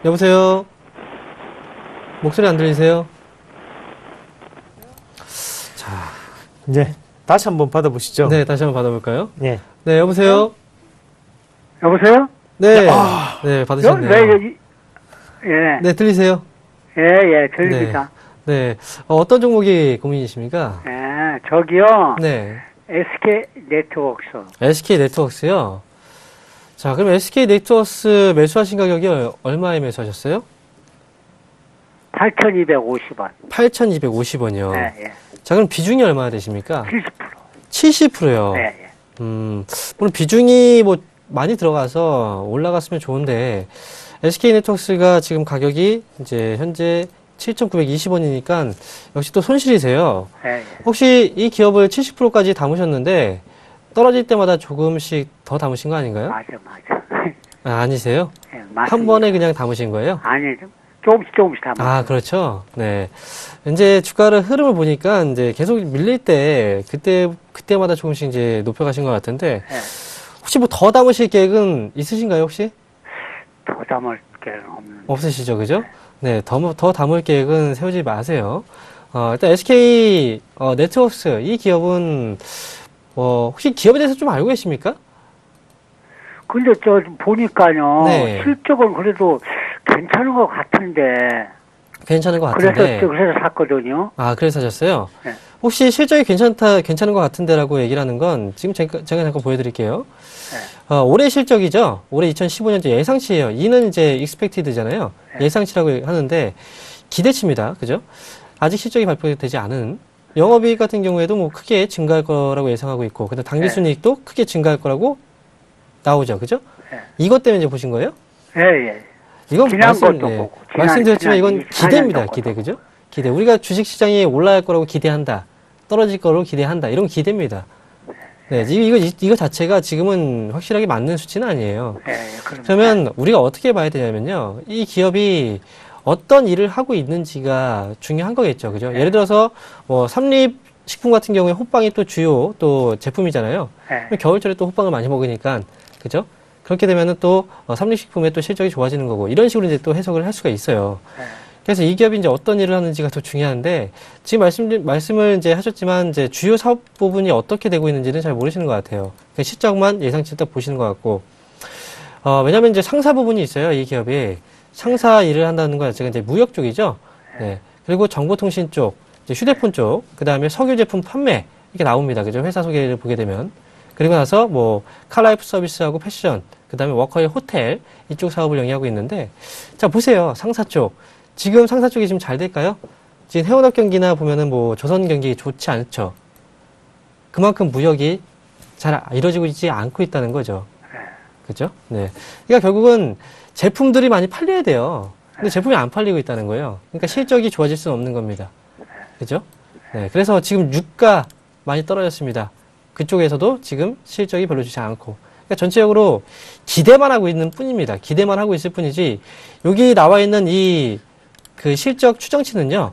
여보세요? 목소리 안 들리세요? 자, 이제 다시 한번 받아보시죠. 네, 다시 한번 받아볼까요? 예. 네, 여보세요? 여보세요? 네, 네, 받으셨네요. 예. 네, 들리세요? 예, 들립니다. 네. 어떤 종목이 고민이십니까? 예, 저기요. 네. SK 네트워크스. SK 네트워크스요? 자, 그럼 SK 네트워크스 매수하신 가격이 얼마에 매수하셨어요? 8,250원. 8,250원이요. 예, 예. 자, 그럼 비중이 얼마나 되십니까? 70%. 70%요. 예, 예. 물론 비중이 뭐 많이 들어가서 올라갔으면 좋은데, SK 네트워크스가 지금 가격이 이제 현재 7,920원이니까 역시 또 손실이세요. 예, 예. 혹시 이 기업을 70%까지 담으셨는데 떨어질 때마다 조금씩 더 담으신 거 아닌가요? 맞아. 아니세요? 예, 맞습니다. 한 번에 그냥 담으신 거예요? 아니, 조금씩 다 먹어요. 아, 그렇죠. 네. 이제 주가를 흐름을 보니까 이제 계속 밀릴 때 그때마다 조금씩 이제 높여가신 것 같은데 네. 혹시 뭐 더 담으실 계획은 있으신가요, 혹시? 더 담을 게 없는. 없으시죠, 그죠? 네, 더 담을 계획은 세우지 마세요. 일단 SK 네트워크스 이 기업은 혹시 기업에 대해서 좀 알고 계십니까? 근데 보니까요. 네. 실적은 그래도 괜찮은 것 같은데. 괜찮은 것 같은데. 그래서 샀거든요. 아, 그래서 사셨어요? 네. 혹시 실적이 괜찮은 것 같은데라고 얘기를 하는 건 지금 제가 잠깐 보여드릴게요. 네. 올해 실적이죠? 올해 2015년도 예상치예요. 이는 이제 expected잖아요. 네. 예상치라고 하는데 기대치입니다. 그죠? 아직 실적이 발표되지 않은 영업이익 같은 경우에도 뭐 크게 증가할 거라고 예상하고 있고, 근데 당기순이익도 크게 증가할 거라고 나오죠. 그죠? 네. 이것 때문에 이제 보신 거예요? 예, 예. 이건 지난 것도 보고. 말씀드렸지만 이건 지난 기대입니다. 24년 기대. 그죠? 기대. 우리가 주식시장이 올라갈 거라고 기대한다. 떨어질 거라고 기대한다. 이런 기대입니다. 네, 이거 자체가 지금은 확실하게 맞는 수치는 아니에요. 예, 그러면 우리가 어떻게 봐야 되냐면요. 이 기업이 어떤 일을 하고 있는지가 중요한 거겠죠. 그죠? 예를 들어서 뭐 삼립식품 같은 경우에 호빵이 또 주요 또 제품이잖아요. 겨울철에 또 호빵을 많이 먹으니까 그죠? 그렇게 되면은 또 삼립식품의 또 실적이 좋아지는 거고 이런 식으로 이제 또 해석을 할 수가 있어요. 그래서 이 기업이 이제 어떤 일을 하는지가 더 중요한데 지금 말씀을 이제 하셨지만 이제 주요 사업 부분이 어떻게 되고 있는지는 잘 모르시는 것 같아요. 실적만 예상치 딱 보시는 것 같고 왜냐하면 이제 상사 부분이 있어요. 이 기업이 상사 일을 한다는 건 제가 이제 무역 쪽이죠. 네. 그리고 정보통신 쪽, 이제 휴대폰 쪽, 그 다음에 석유 제품 판매 이렇게 나옵니다. 그죠? 회사 소개를 보게 되면 그리고 나서 뭐 칼라이프 서비스하고 패션, 그 다음에 워커힐 호텔 이쪽 사업을 영위하고 있는데 자 보세요. 상사 쪽. 지금 상사 쪽이 지금 잘 될까요? 지금 해운업 경기나 보면은 뭐 조선 경기 좋지 않죠. 그만큼 무역이 잘 이루어지고 있지 않고 있다는 거죠. 그죠? 네. 그러니까 결국은 제품들이 많이 팔려야 돼요. 근데 제품이 안 팔리고 있다는 거예요. 그러니까 실적이 좋아질 수는 없는 겁니다. 그죠? 네. 그래서 지금 유가 많이 떨어졌습니다. 그쪽에서도 지금 실적이 별로 좋지 않고. 그러니까 전체적으로 기대만 하고 있는 뿐입니다. 기대만 하고 있을 뿐이지, 여기 나와 있는 그 실적 추정치는요,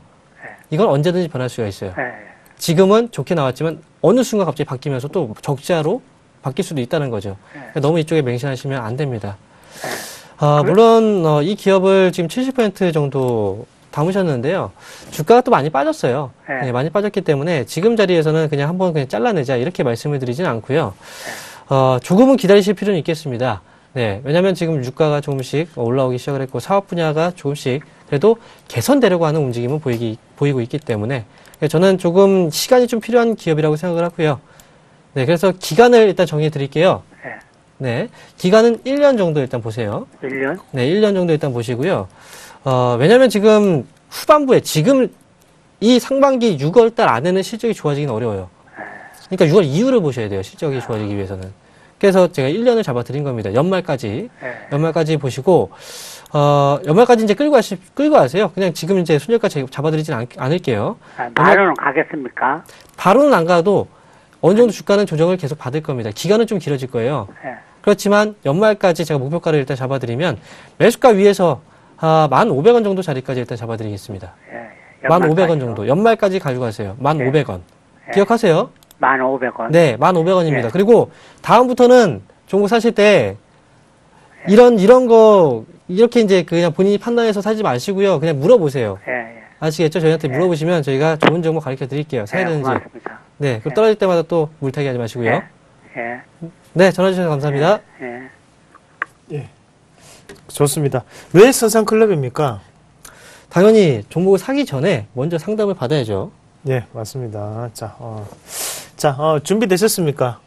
이건 언제든지 변할 수가 있어요. 지금은 좋게 나왔지만, 어느 순간 갑자기 바뀌면서 또 적자로 바뀔 수도 있다는 거죠. 그러니까 너무 이쪽에 맹신하시면 안 됩니다. 물론, 이 기업을 지금 70% 정도 담으셨는데요. 주가가 또 많이 빠졌어요. 네, 많이 빠졌기 때문에 지금 자리에서는 그냥 한번 그냥 잘라내자 이렇게 말씀을 드리진 않고요. 조금은 기다리실 필요는 있겠습니다. 네, 왜냐면 지금 유가가 조금씩 올라오기 시작을 했고 사업 분야가 조금씩 그래도 개선되려고 하는 움직임은 보이고 있기 때문에 저는 조금 시간이 좀 필요한 기업이라고 생각을 하고요. 네, 그래서 기간을 일단 정해 드릴게요. 네, 기간은 1년 정도 일단 보세요. 1년? 네, 1년 정도 일단 보시고요. 왜냐면 지금 후반부에 지금 이 상반기 6월 달 안에는 실적이 좋아지기는 어려워요. 그러니까 6월 이후를 보셔야 돼요. 실적이 좋아지기 위해서는. 그래서 제가 1년을 잡아드린 겁니다. 연말까지 보시고, 연말까지 이제 끌고 가세요. 그냥 지금 이제 손절까지 잡아드리진 않을게요. 바로는 가겠습니까? 바로는 안 가도 어느 정도 주가는 조정을 계속 받을 겁니다. 기간은 좀 길어질 거예요. 그렇지만 연말까지 제가 목표가를 일단 잡아드리면 매수가 위에서 1,500원 정도 자리까지 일단 잡아드리겠습니다. 1,500원 정도. 연말까지 가져가세요. 1,500원. 기억하세요? 1,500원. 네, 1,500원입니다. 그리고 다음부터는 종목 사실 때 이런 거 이렇게 이제 그냥 본인이 판단해서 사지 마시고요. 그냥 물어보세요. 아시겠죠? 저희한테 물어보시면 저희가 좋은 종목 가르쳐 드릴게요. 사야 되는지. 고맙습니다. 네, 그럼 떨어질 때마다 또 물타기 하지 마시고요. 네, 전화 주셔서 감사합니다. 예. 좋습니다. 왜 선상클럽입니까? 당연히 종목을 사기 전에 먼저 상담을 받아야죠. 예, 맞습니다. 준비되셨습니까?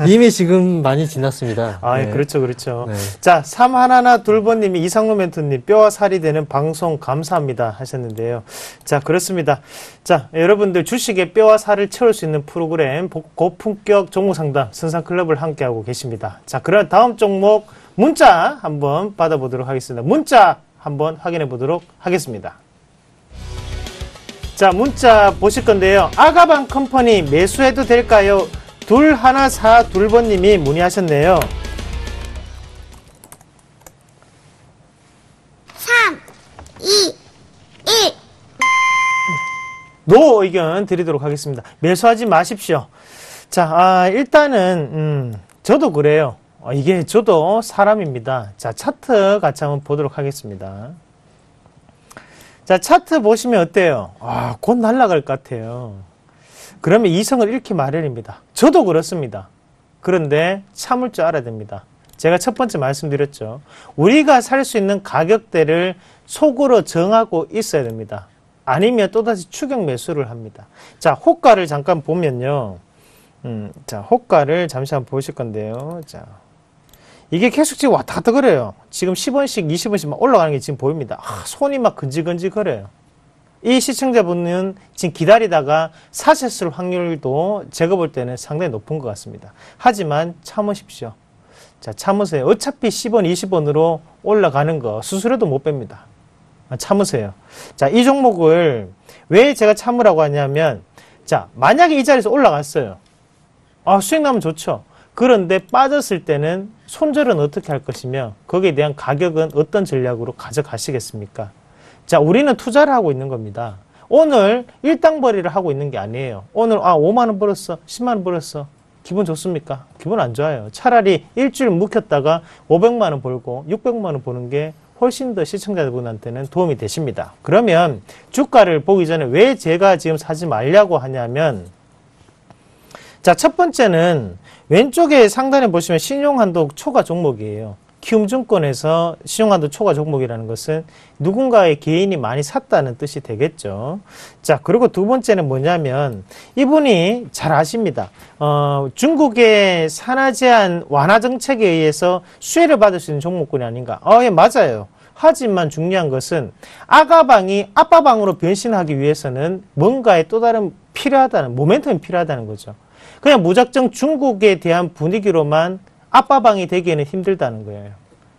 이미 지금 많이 지났습니다. 네. 그렇죠, 그렇죠. 네. 자, 3112번님이 이상로 멘토님, 뼈와 살이 되는 방송 감사합니다 하셨는데요. 자, 그렇습니다. 자, 여러분들 주식에 뼈와 살을 채울 수 있는 프로그램, 고품격 종목 상담, 선상클럽을 함께하고 계십니다. 자, 그럼 다음 종목 문자 한번 받아보도록 하겠습니다. 문자 한번 확인해 보도록 하겠습니다. 자, 문자 보실 건데요. 아가방 컴퍼니 매수해도 될까요? 2142번님이 문의하셨네요. 3, 2, 1. 노 의견 드리도록 하겠습니다. 매수하지 마십시오. 자, 일단은 저도 그래요. 이게 저도 사람입니다. 자, 차트 같이 한번 보도록 하겠습니다. 자, 차트 보시면 어때요? 곧 날아갈 것 같아요. 그러면 이성을 잃기 마련입니다. 저도 그렇습니다. 그런데 참을 줄 알아야 됩니다. 제가 첫 번째 말씀드렸죠. 우리가 살 수 있는 가격대를 속으로 정하고 있어야 됩니다. 아니면 또다시 추격 매수를 합니다. 자, 호가를 잠깐 보면요. 자, 호가를 잠시 한번 보실 건데요. 자, 이게 계속 지금 왔다 갔다 그래요. 지금 10원씩, 20원씩 막 올라가는 게 지금 보입니다. 손이 막 근질근질 거려요. 이 시청자분은 지금 기다리다가 사셨을 확률도 제가 볼 때는 상당히 높은 것 같습니다. 하지만 참으십시오. 자, 참으세요. 어차피 10원, 20원으로 올라가는 거 수수료도 못 뺍니다. 참으세요. 자, 이 종목을 왜 제가 참으라고 하냐면, 자, 만약에 이 자리에서 올라갔어요. 수익 나면 좋죠. 그런데 빠졌을 때는 손절은 어떻게 할 것이며 거기에 대한 가격은 어떤 전략으로 가져가시겠습니까? 자, 우리는 투자를 하고 있는 겁니다. 오늘 일당벌이를 하고 있는 게 아니에요. 오늘 5만원 벌었어, 10만원 벌었어. 기분 좋습니까? 기분 안 좋아요. 차라리 일주일 묵혔다가 500만원 벌고 600만원 버는 게 훨씬 더 시청자분한테는 도움이 되십니다. 그러면 주가를 보기 전에 왜 제가 지금 사지 말라고 하냐면, 자, 첫 번째는 왼쪽에 상단에 보시면 신용한도 초과 종목이에요. 키움증권에서 신용한도 초과 종목이라는 것은 누군가의 개인이 많이 샀다는 뜻이 되겠죠. 자, 그리고 두 번째는 뭐냐면 이분이 잘 아십니다. 중국의 산하 제한 완화 정책에 의해서 수혜를 받을 수 있는 종목군이 아닌가. 예, 맞아요. 하지만 중요한 것은 아가방이 아빠방으로 변신하기 위해서는 뭔가의 또 다른 필요하다는, 모멘텀이 필요하다는 거죠. 그냥 무작정 중국에 대한 분위기로만 아빠방이 되기에는 힘들다는 거예요.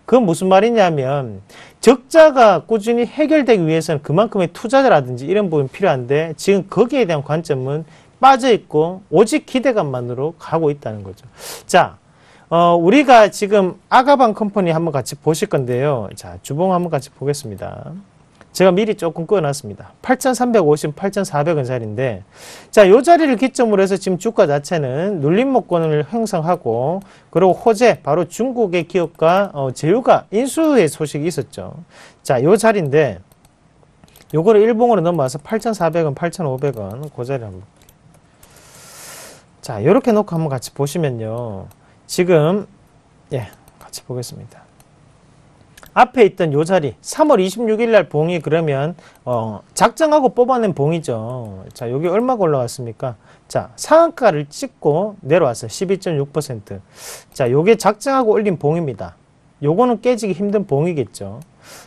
그건 무슨 말이냐면 적자가 꾸준히 해결되기 위해서는 그만큼의 투자자라든지 이런 부분이 필요한데 지금 거기에 대한 관점은 빠져있고 오직 기대감만으로 가고 있다는 거죠. 자, 우리가 지금 아가방 컴퍼니 한번 같이 보실 건데요. 자, 주봉 한번 같이 보겠습니다. 제가 미리 조금 꺼놨습니다. 8,350, 8,400원짜리인데, 자, 요 자리를 기점으로 해서 지금 주가 자체는 눌림목권을 형성하고, 그리고 호재, 바로 중국의 기업과 제휴가 인수의 소식이 있었죠. 자, 요 자리인데, 요거를 일봉으로 넘어와서 8,400원, 8,500원, 그 자리 한번. 자, 요렇게 놓고 한번 같이 보시면요. 지금, 같이 보겠습니다. 앞에 있던 요 자리 3월 26일 날 봉이 그러면 작정하고 뽑아낸 봉이죠. 자, 여기 얼마가 올라왔습니까? 자, 상한가를 찍고 내려왔어요. 12.6%. 자, 요게 작정하고 올린 봉입니다. 요거는 깨지기 힘든 봉이겠죠.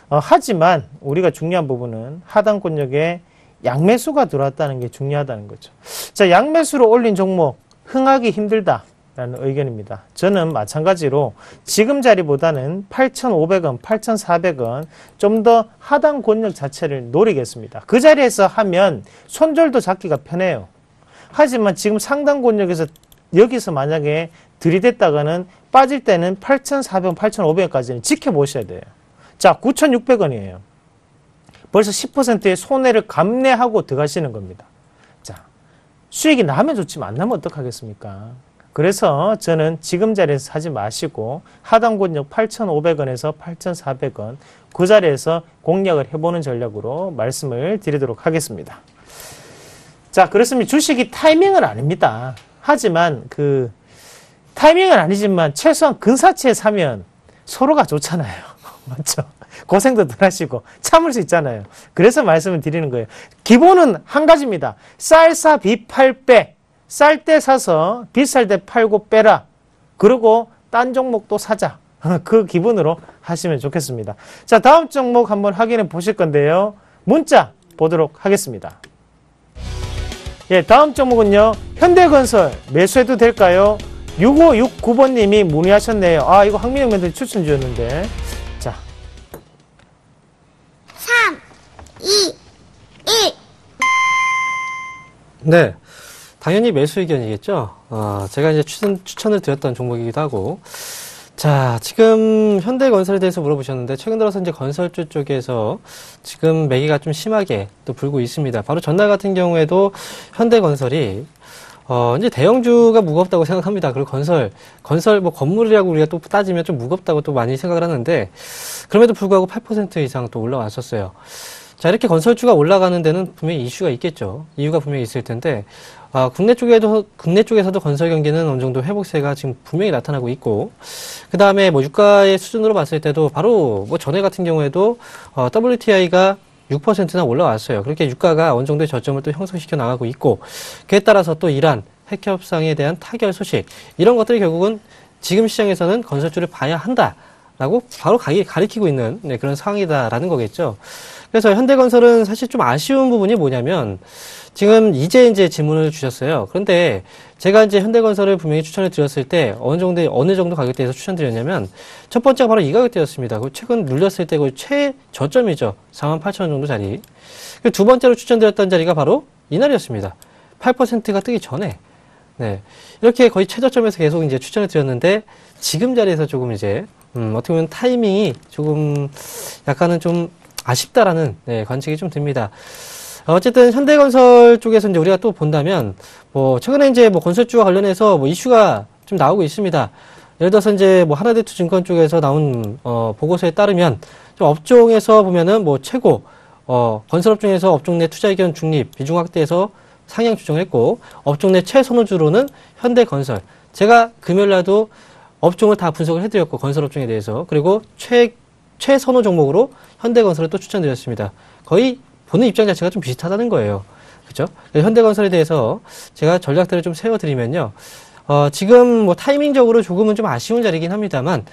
하지만 우리가 중요한 부분은 하단 권역에 양매수가 들어왔다는 게 중요하다는 거죠. 자, 양매수로 올린 종목 흥하기 힘들다 라는 의견입니다. 저는 마찬가지로 지금 자리보다는 8,500원, 8,400원 좀 더 하단 권역 자체를 노리겠습니다. 그 자리에서 하면 손절도 잡기가 편해요. 하지만 지금 상단 권역에서 여기서 만약에 들이댔다가는 빠질 때는 8,400원, 8,500원까지는 지켜보셔야 돼요. 자, 9,600원이에요. 벌써 10%의 손해를 감내하고 들어가시는 겁니다. 자, 수익이 나면 좋지만 안 나면 어떡하겠습니까? 그래서 저는 지금 자리에서 사지 마시고 하단 권역 8,500원에서 8,400원 그 자리에서 공략을 해보는 전략으로 말씀을 드리도록 하겠습니다. 자, 그렇습니다. 주식이 타이밍은 아닙니다. 하지만 그 타이밍은 아니지만 최소한 근사치에 사면 서로가 좋잖아요. 맞죠? 고생도 덜 하시고 참을 수 있잖아요. 그래서 말씀을 드리는 거예요. 기본은 한 가지입니다. 쌀사 비팔 빼. 쌀 때 사서 비쌀 때 팔고 빼라. 그리고 딴 종목도 사자. 그 기분으로 하시면 좋겠습니다. 자, 다음 종목 한번 확인해 보실 건데요. 문자 보도록 하겠습니다. 예, 다음 종목은요. 현대건설 매수해도 될까요? 6569번님이 문의하셨네요. 이거 황민영 멘토님 추천 주셨는데. 자, 3, 2, 1. 네. 당연히 매수 의견이겠죠. 제가 이제 추천을 드렸던 종목이기도 하고. 자, 지금 현대건설에 대해서 물어보셨는데 최근 들어서 이제 건설주 쪽에서 지금 매기가 좀 심하게 또 불고 있습니다. 바로 전날 같은 경우에도 현대건설이 이제 대형주가 무겁다고 생각합니다. 그리고 건설 뭐 건물이라고 우리가 또 따지면 좀 무겁다고 또 많이 생각을 하는데 그럼에도 불구하고 8% 이상 또 올라왔었어요. 자, 이렇게 건설주가 올라가는 데는 분명히 이슈가 있겠죠. 이유가 분명히 있을 텐데, 국내 쪽에서도 건설 경기는 어느 정도 회복세가 지금 분명히 나타나고 있고, 그 다음에 뭐 유가의 수준으로 봤을 때도 바로 뭐 전에 같은 경우에도, WTI가 6%나 올라왔어요. 그렇게 유가가 어느 정도의 저점을 또 형성시켜 나가고 있고, 그에 따라서 또 이란 핵 협상에 대한 타결 소식, 이런 것들이 결국은 지금 시장에서는 건설주를 봐야 한다라고 바로 가리키고 있는 그런 상황이다라는 거겠죠. 그래서 현대건설은 사실 좀 아쉬운 부분이 뭐냐면 지금 이제 질문을 주셨어요. 그런데 제가 이제 현대건설을 분명히 추천을 드렸을 때 어느 정도 가격대에서 추천드렸냐면 첫 번째가 바로 이 가격대였습니다. 최근 눌렸을 때 거의 최저점이죠. 48,000원 정도 자리. 두 번째로 추천드렸던 자리가 바로 이날이었습니다. 8%가 뜨기 전에. 네. 이렇게 거의 최저점에서 계속 이제 추천을 드렸는데 지금 자리에서 조금 이제 어떻게 보면 타이밍이 조금 약간은 좀 아쉽다라는 관측이 좀 듭니다. 어쨌든 현대건설 쪽에서 이제 우리가 또 본다면 뭐 최근에 이제 뭐 건설주와 관련해서 뭐 이슈가 좀 나오고 있습니다. 예를 들어서 이제 뭐 하나대투증권 쪽에서 나온 보고서에 따르면 좀 업종에서 보면은 뭐 최고 건설업 중에서 업종 내 투자 의견 중립 비중 확대해서 상향 조정했고 업종 내 최선호주로는 현대건설. 제가 금요일 날도 업종을 다 분석을 해드렸고 건설업종에 대해서 그리고 최선호 종목으로 현대건설을 또 추천드렸습니다. 거의 보는 입장 자체가 좀 비슷하다는 거예요. 그렇죠? 현대건설에 대해서 제가 전략들을 좀 세워드리면요. 지금 뭐 타이밍적으로 조금은 좀 아쉬운 자리긴 합니다만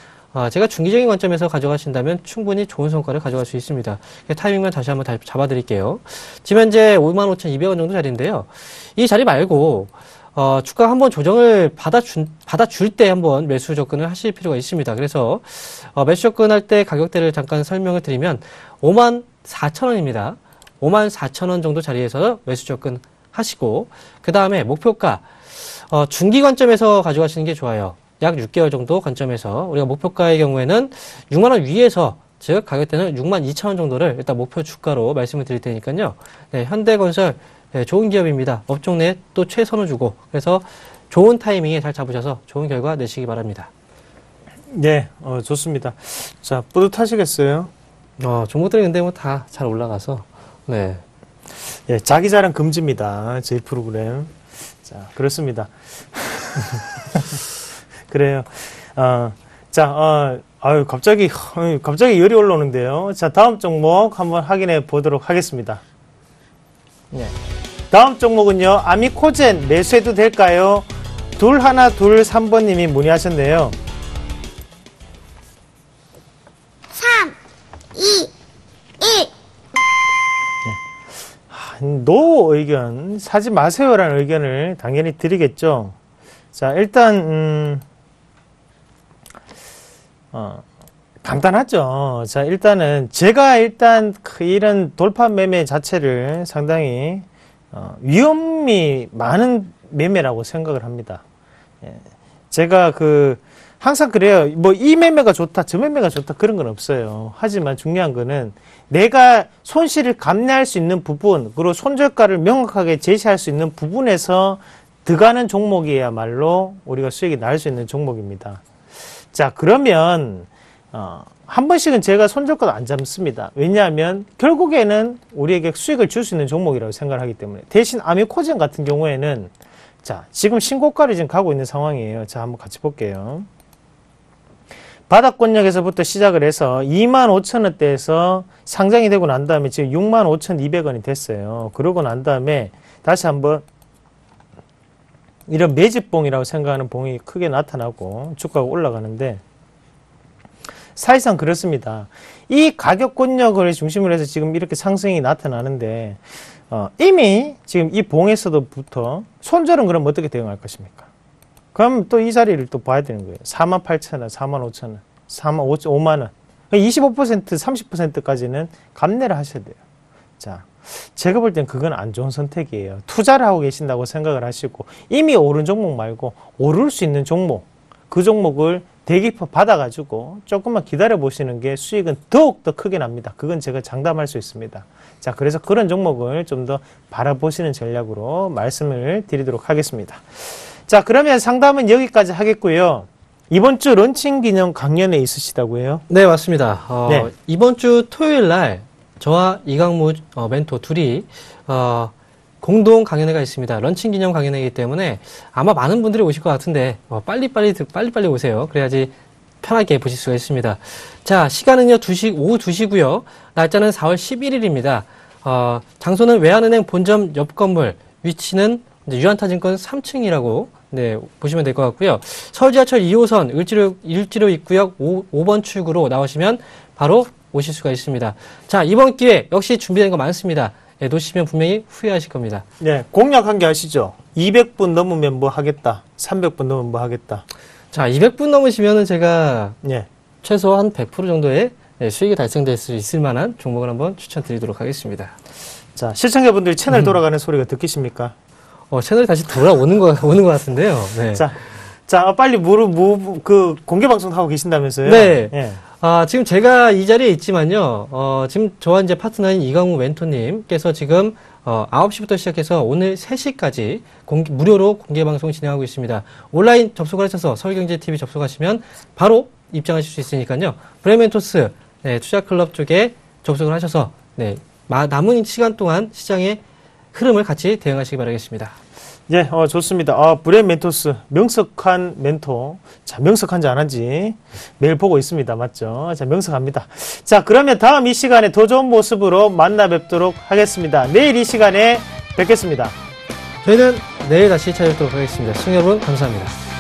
제가 중기적인 관점에서 가져가신다면 충분히 좋은 성과를 가져갈 수 있습니다. 타이밍만 다시 한번 잡아드릴게요. 지금 현재 55,200원 정도 자리인데요. 이 자리 말고 주가 한번 조정을 받아줄 때 한번 매수 접근을 하실 필요가 있습니다. 그래서 매수 접근할 때 가격대를 잠깐 설명을 드리면 54,000원입니다. 54,000원 정도 자리에서 매수 접근 하시고 그 다음에 목표가 중기 관점에서 가져가시는 게 좋아요. 약 6개월 정도 관점에서 우리가 목표가의 경우에는 6만원 위에서 즉 가격대는 62,000원 정도를 일단 목표 주가로 말씀을 드릴 테니까요. 네, 현대건설 좋은 기업입니다. 업종 내 또 최선을 주고 그래서 좋은 타이밍에 잘 잡으셔서 좋은 결과 내시기 바랍니다. 네, 좋습니다. 자, 뿌듯하시겠어요? 종목들이 근데 뭐 다 잘 올라가서 네. 예, 자기 자랑 금지입니다. 저희 프로그램. 자, 그렇습니다. 그래요. 갑자기 열이 올라오는데요. 자, 다음 종목 한번 확인해 보도록 하겠습니다. 네. 다음 종목은요, 아미코젠 매수해도 될까요? 2123번님이 문의하셨네요. 3, 2, 1. 노 의견, 사지 마세요라는 의견을 당연히 드리겠죠. 자, 일단, 간단하죠. 자, 제가 이런 돌파 매매 자체를 상당히, 위험이 많은 매매라고 생각을 합니다. 예. 제가 항상 그래요. 뭐, 이 매매가 좋다, 저 매매가 좋다, 그런 건 없어요. 하지만 중요한 거는 내가 손실을 감내할 수 있는 부분, 그리고 손절가를 명확하게 제시할 수 있는 부분에서 들어가는 종목이야말로 우리가 수익이 날 수 있는 종목입니다. 자, 그러면, 한 번씩은 제가 손절가도 안 잡습니다. 왜냐하면 결국에는 우리에게 수익을 줄 수 있는 종목이라고 생각을 하기 때문에. 대신 아미코젠 같은 경우에는 자, 지금 신고가를 지금 가고 있는 상황이에요. 자, 한번 같이 볼게요. 바닥권역에서부터 시작을 해서 25,000원대에서 상장이 되고 난 다음에 지금 65,200원이 됐어요. 그러고 난 다음에 다시 한번 이런 매집봉이라고 생각하는 봉이 크게 나타나고 주가가 올라가는데 사실상 그렇습니다. 이 가격권역을 중심으로 해서 지금 이렇게 상승이 나타나는데 이미 지금 이 봉에서도부터 손절은 그럼 어떻게 대응할 것입니까? 그럼 또 이 자리를 또 봐야 되는 거예요. 48,000원, 45,000원, 5만원. 25%, 30%까지는 감내를 하셔야 돼요. 자, 제가 볼 땐 그건 안 좋은 선택이에요. 투자를 하고 계신다고 생각을 하시고 이미 오른 종목 말고 오를 수 있는 종목, 그 종목을 대기표 받아가지고 조금만 기다려 보시는 게 수익은 더욱 더 크게 납니다. 그건 제가 장담할 수 있습니다. 자, 그래서 그런 종목을 좀 더 바라보시는 전략으로 말씀을 드리도록 하겠습니다. 자, 그러면 상담은 여기까지 하겠고요. 이번 주 런칭 기념 강연회 있으시다고요? 네, 맞습니다. 네. 이번 주 토요일 날 저와 이강무 멘토 둘이 공동 강연회가 있습니다. 런칭 기념 강연회이기 때문에 아마 많은 분들이 오실 것 같은데 빨리빨리 오세요. 그래야지 편하게 보실 수가 있습니다. 자, 시간은요 오후 2시고요. 날짜는 4월 11일입니다. 장소는 외환은행 본점 옆 건물, 위치는 이제 유한타증권 3층이라고 네, 보시면 될 것 같고요. 서울 지하철 2호선 을지로 입구역 5번 출구로 나오시면 바로 오실 수가 있습니다. 자, 이번 기회 역시 준비된 거 많습니다. 네, 놓치시면 분명히 후회하실 겁니다. 네, 공약 한 개 아시죠? 200분 넘으면 뭐 하겠다. 300분 넘으면 뭐 하겠다. 자, 200분 넘으시면은 제가 네. 최소 한 100% 정도의 수익이 달성될 수 있을 만한 종목을 한번 추천드리도록 하겠습니다. 자, 시청자분들이 채널 돌아가는 소리가 듣기십니까? 채널이 다시 돌아오는 것 같은데요. 네. 자, 빨리 그 공개 방송 하고 계신다면서요? 네. 예. 지금 제가 이 자리에 있지만요, 지금 저와 이제 파트너인 이강우 멘토님께서 지금, 9시부터 시작해서 오늘 3시까지 무료로 공개 방송 진행하고 있습니다. 온라인 접속을 하셔서 서울경제TV 접속하시면 바로 입장하실 수 있으니까요. 브레멘토스, 네, 투자클럽 쪽에 접속을 하셔서, 네, 남은 시간 동안 시장의 흐름을 같이 대응하시기 바라겠습니다. 예, 좋습니다. 브레인 멘토스, 명석한 멘토. 자, 명석한지 안 한지 매일 보고 있습니다. 맞죠? 자, 명석합니다. 자, 그러면 다음 이 시간에 더 좋은 모습으로 만나 뵙도록 하겠습니다. 내일 이 시간에 뵙겠습니다. 저희는 내일 다시 찾아뵙도록 하겠습니다. 시청자 여러분, 감사합니다.